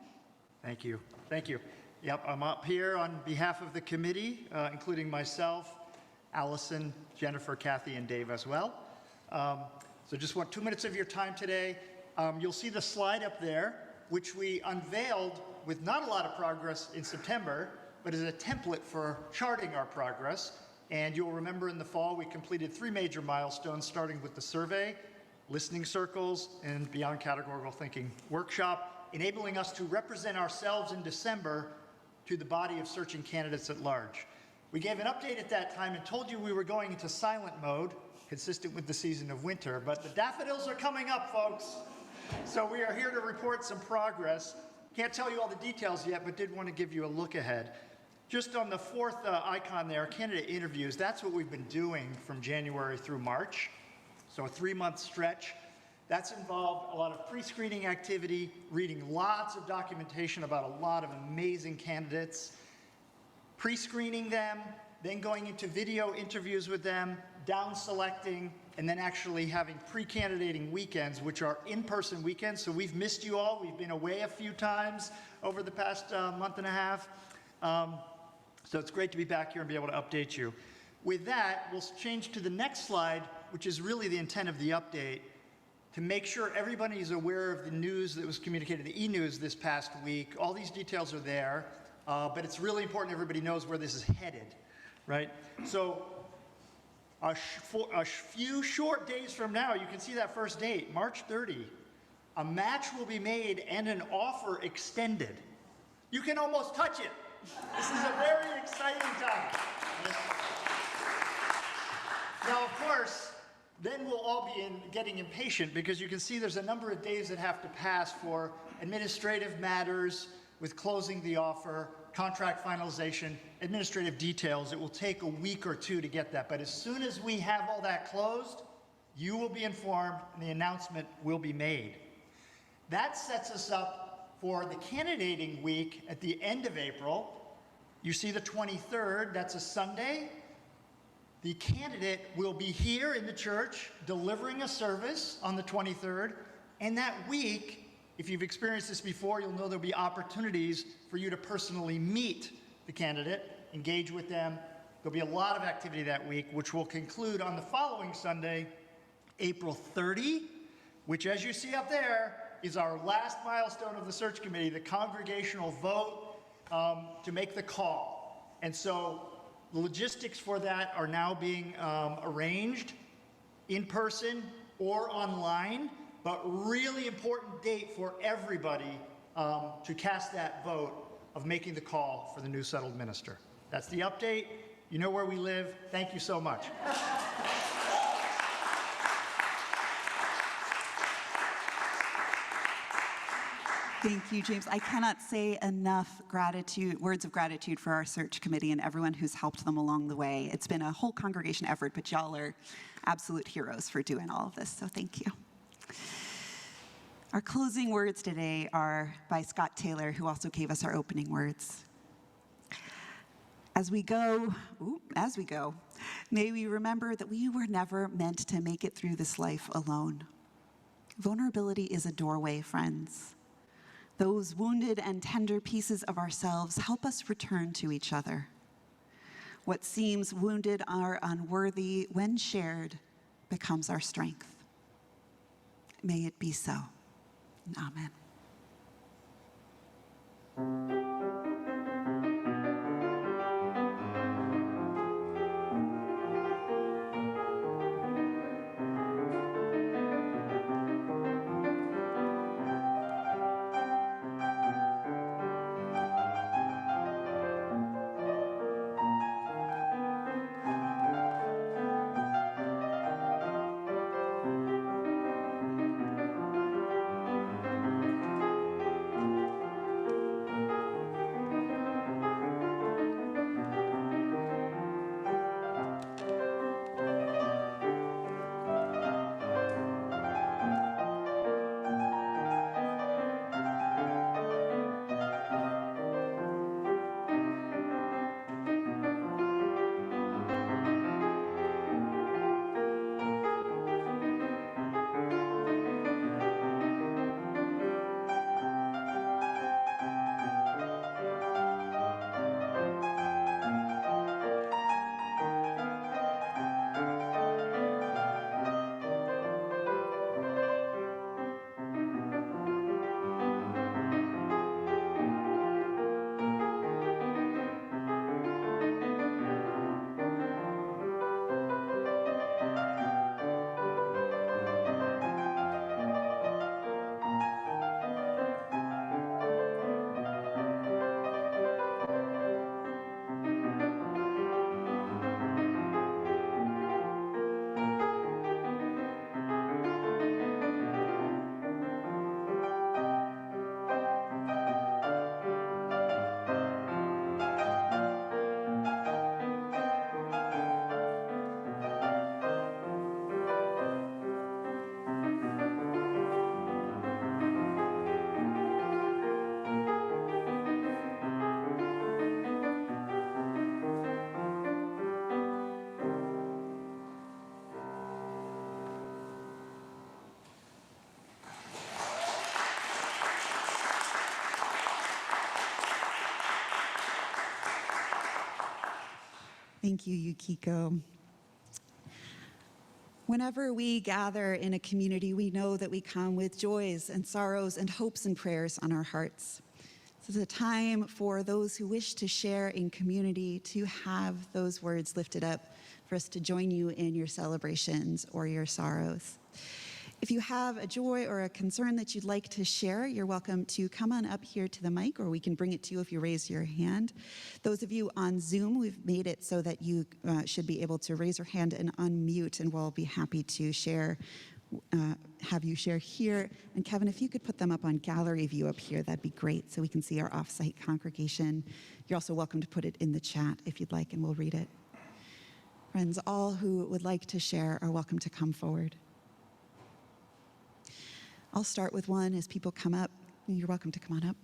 Thank you. Thank you. Yep, I'm up here on behalf of the committee, including myself, Allison, Jennifer, Kathy, and Dave as well. So just want 2 minutes of your time today. You'll see the slide up there, which we unveiled with not a lot of progress in September, but as a template for charting our progress. And you'll remember in the fall, we completed 3 major milestones, starting with the survey, listening circles, and beyond categorical thinking workshop, enabling us to represent ourselves in December to the body of searching candidates at large. We gave an update at that time and told you we were going into silent mode, consistent with the season of winter, but the daffodils are coming up, folks. So we are here to report some progress. Can't tell you all the details yet, but did want to give you a look ahead. Just on the fourth icon there, candidate interviews, that's what we've been doing from January through March. So a 3-month stretch. That's involved a lot of pre-screening activity, reading lots of documentation about a lot of amazing candidates, pre-screening them, then going into video interviews with them, down-selecting, and then actually having pre-candidating weekends, which are in-person weekends. So we've missed you all. We've been away a few times over the past month and a half. So it's great to be back here and be able to update you. With that, we'll change to the next slide, which is really the intent of the update, to make sure everybody is aware of the news that was communicated, the e-news this past week. All these details are there, but it's really important everybody knows where this is headed, right? So a few short days from now, you can see that first date, March 30, a match will be made and an offer extended. You can almost touch it. This is a very exciting time. Now, of course, then we'll all be getting impatient, because you can see there's a number of days that have to pass for administrative matters with closing the offer, contract finalization, administrative details. It will take a week or 2 to get that. But as soon as we have all that closed, you will be informed and the announcement will be made. That sets us up for the candidating week at the end of April. You see the 23rd, that's a Sunday. The candidate will be here in the church delivering a service on the 23rd. And that week, if you've experienced this before, you'll know there'll be opportunities for you to personally meet the candidate, engage with them. There'll be a lot of activity that week, which will conclude on the following Sunday, April 30, which, as you see up there, is our last milestone of the search committee, the congregational vote to make the call. And so the logistics for that are now being arranged in person or online. But really important date for everybody to cast that vote of making the call for the new settled minister. That's the update. You know where we live. Thank you so much. Thank you, James. I cannot say enough words of gratitude for our search committee and everyone who's helped them along the way. It's been a whole congregation effort, but y'all are absolute heroes for doing all of this, so thank you. Our closing words today are by Scott Taylor, who also gave us our opening words. As we go, may we remember that we were never meant to make it through this life alone. Vulnerability is a doorway, friends. Those wounded and tender pieces of ourselves help us return to each other. What seems wounded or unworthy, when shared, becomes our strength. May it be so. Amen. Thank you, Yukiko. Whenever we gather in a community, we know that we come with joys and sorrows and hopes and prayers on our hearts. This is a time for those who wish to share in community to have those words lifted up for us to join you in your celebrations or your sorrows. If you have a joy or a concern that you'd like to share, you're welcome to come on up here to the mic, or we can bring it to you if you raise your hand. Those of you on Zoom, we've made it so that you should be able to raise your hand and unmute, and we'll be happy to share, have you share here. And Kevin, if you could put them up on gallery view up here, that'd be great, so we can see our off-site congregation. You're also welcome to put it in the chat if you'd like, and we'll read it. Friends, all who would like to share are welcome to come forward. I'll start with one as people come up. You're welcome to come on up.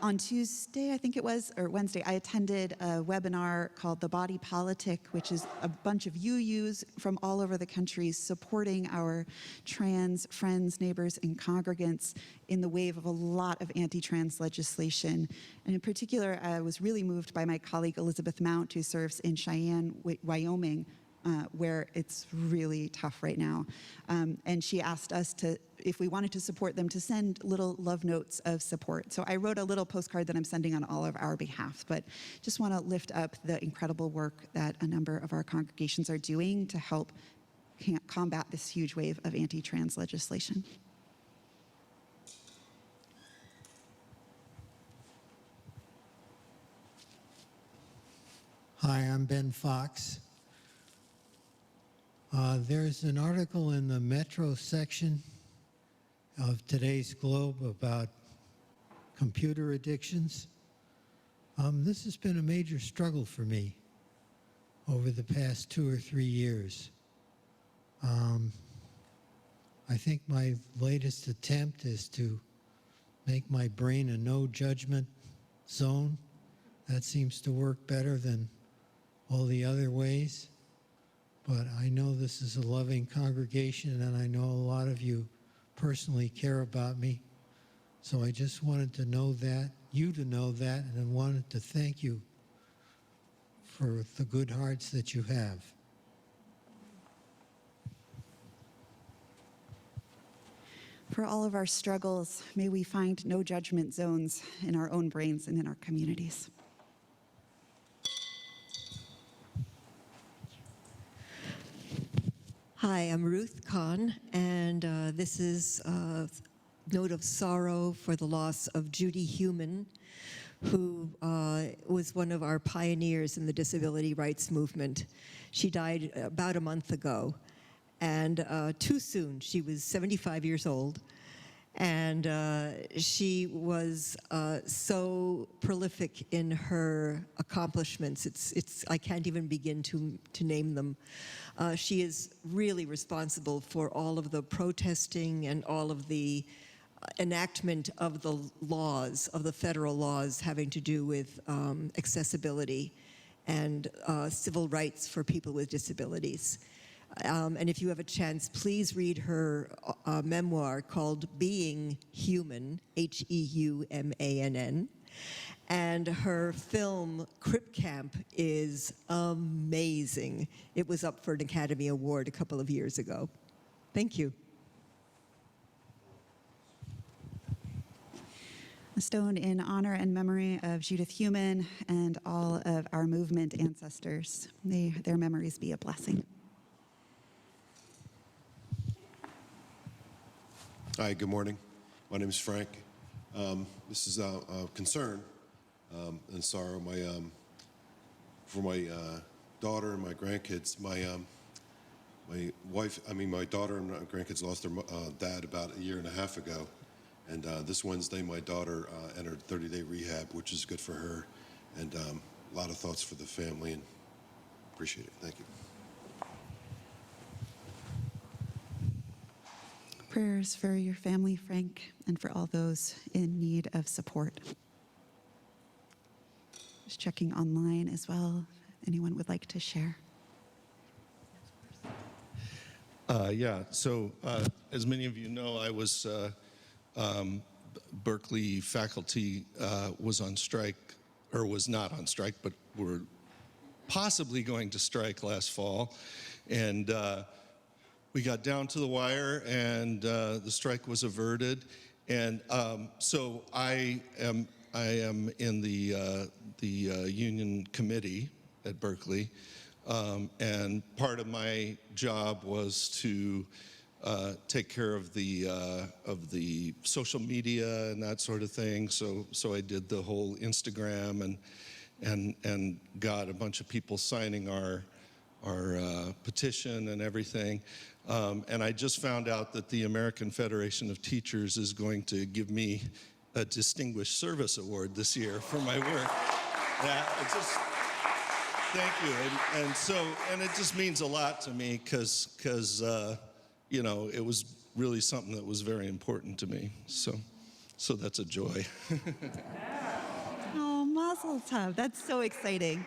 On Tuesday, I think it was, or Wednesday, I attended a webinar called The Body Politic, which is a bunch of UUs from all over the country supporting our trans friends, neighbors, and congregants in the wave of a lot of anti-trans legislation. And in particular, I was really moved by my colleague Elizabeth Mount, who serves in Cheyenne, Wyoming, where it's really tough right now. And she asked us to, if we wanted to support them, to send little love notes of support. So I wrote a little postcard that I'm sending on all of our behalf, but just want to lift up the incredible work that a number of our congregations are doing to help combat this huge wave of anti-trans legislation. Hi, I'm Ben Fox. There's an article in the Metro section of today's Globe about computer addictions. This has been a major struggle for me over the past 2 or 3 years. I think my latest attempt is to make my brain a no judgment zone. That seems to work better than all the other ways. But I know this is a loving congregation, and I know a lot of you personally care about me. So I just wanted to know that, you to know that, and I wanted to thank you for the good hearts that you have. For all of our struggles, may we find no judgment zones in our own brains and in our communities. Hi, I'm Ruth Kahn, and this is a note of sorrow for the loss of Judy Heumann, who was one of our pioneers in the disability rights movement. She died about a month ago, and too soon. She was 75 years old, and she was so prolific in her accomplishments. I can't even begin to name them. She is really responsible for all of the protesting and all of the enactment of the laws, of the federal laws having to do with accessibility and civil rights for people with disabilities. And if you have a chance, please read her memoir called Being Human, Heumann. And her film, Crip Camp, is amazing. It was up for an Academy Award a couple of years ago. Thank you. A stone in honor and memory of Judith Heumann and all of our movement ancestors. May their memories be a blessing. Hi, good morning. My name is Frank. This is a concern and sorrow for my daughter and my grandkids. My daughter and my grandkids lost their dad about a year and a half ago. And this Wednesday, my daughter entered 30-day rehab, which is good for her. And a lot of thoughts for the family, and appreciate it. Thank you. Prayers for your family, Frank, and for all those in need of support. Just checking online as well. Anyone would like to share? So as many of you know, I was Berkeley faculty was on strike, or was not on strike, but were possibly going to strike last fall. And we got down to the wire, and the strike was averted. And so I am in the union committee at Berkeley, and part of my job was to take care of the social media and that sort of thing. So I did the whole Instagram and got a bunch of people signing our petition and everything. And I just found out that the American Federation of Teachers is going to give me a Distinguished Service Award this year for my work. Thank you. And it just means a lot to me because you know, it was really something that was very important to me. So that's a joy. Oh, Mazel Tov. That's so exciting.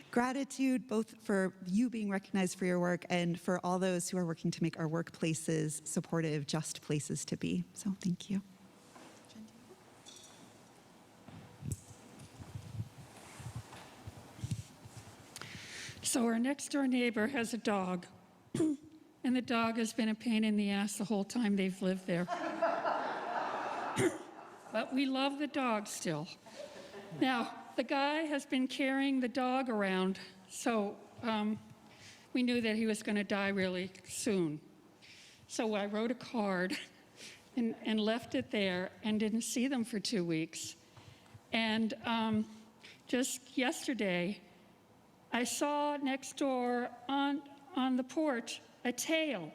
Gratitude both for you being recognized for your work and for all those who are working to make our workplaces supportive, just places to be. So thank you. So our next door neighbor has a dog, and the dog has been a pain in the ass the whole time they've lived there. But we love the dog still. Now, the guy has been carrying the dog around, so we knew that he was going to die really soon. So I wrote a card and left it there and didn't see them for 2 weeks. And just yesterday, I saw next door on the porch a tail.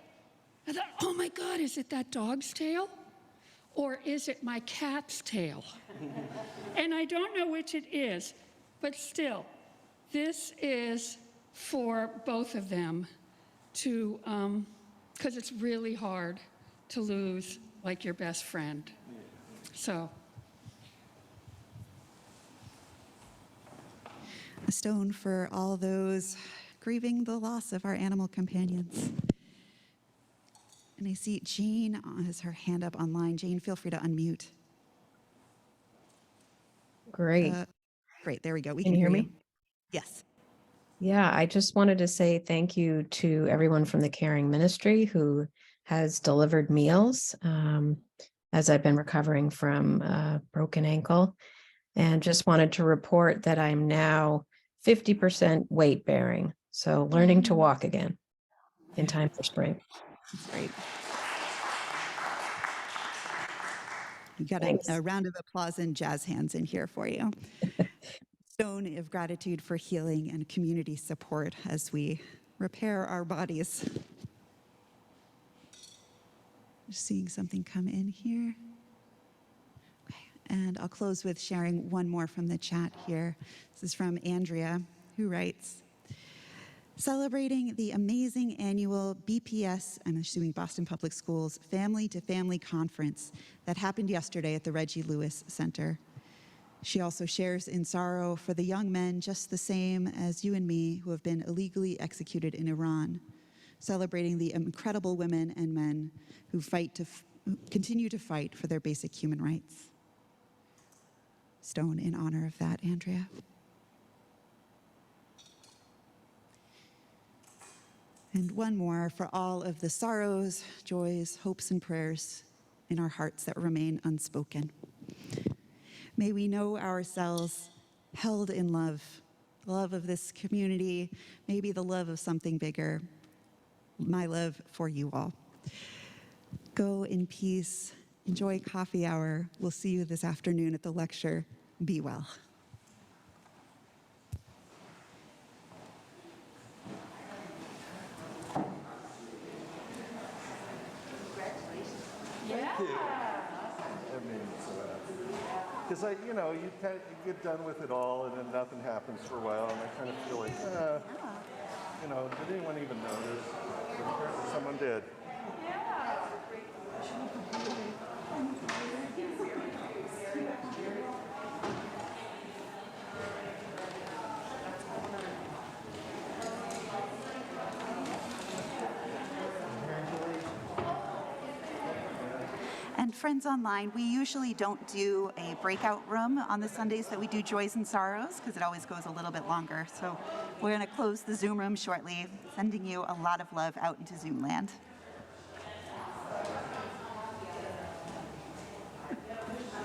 I thought, oh my God, is it that dog's tail? Or is it my cat's tail? And I don't know which it is, but still, this is for both of them to, because it's really hard to lose like your best friend. So. A stone for all those grieving the loss of our animal companions. And I see Jane has her hand up online. Jane, feel free to unmute. Great. Great, there we go. We can you hear me? Yes. Yeah, I just wanted to say thank you to everyone from the Caring Ministry who has delivered meals as I've been recovering from a broken ankle. And just wanted to report that I'm now 50% weight bearing. So learning to walk again in time for spring. That's great. We got Thanks. a round of applause and jazz hands in here for you. Stone of gratitude for healing and community support as we repair our bodies. Just seeing something come in here. Okay. And I'll close with sharing one more from the chat here. This is from Andrea, who writes, celebrating the amazing annual BPS, I'm assuming Boston Public Schools, Family to Family Conference that happened yesterday at the Reggie Lewis Center. She also shares in sorrow for the young men just the same as you and me who have been illegally executed in Iran, celebrating the incredible women and men who continue to fight for their basic human rights. Stone in honor of that, Andrea. And one more for all of the sorrows, joys, hopes, and prayers in our hearts that remain unspoken. May we know ourselves held in love, love of this community, maybe the love of something bigger, my love for you all. Go in peace, enjoy coffee hour. We'll see you this afternoon at the lecture. Be well. Because you get done with it all, and then nothing happens for a while, and I kind of feel like, did anyone even notice? But apparently someone did. And friends online, we usually don't do a breakout room on the Sundays that we do Joys and Sorrows because it always goes a little bit longer. So we're going to close the Zoom room shortly, sending you a lot of love out into Zoom land.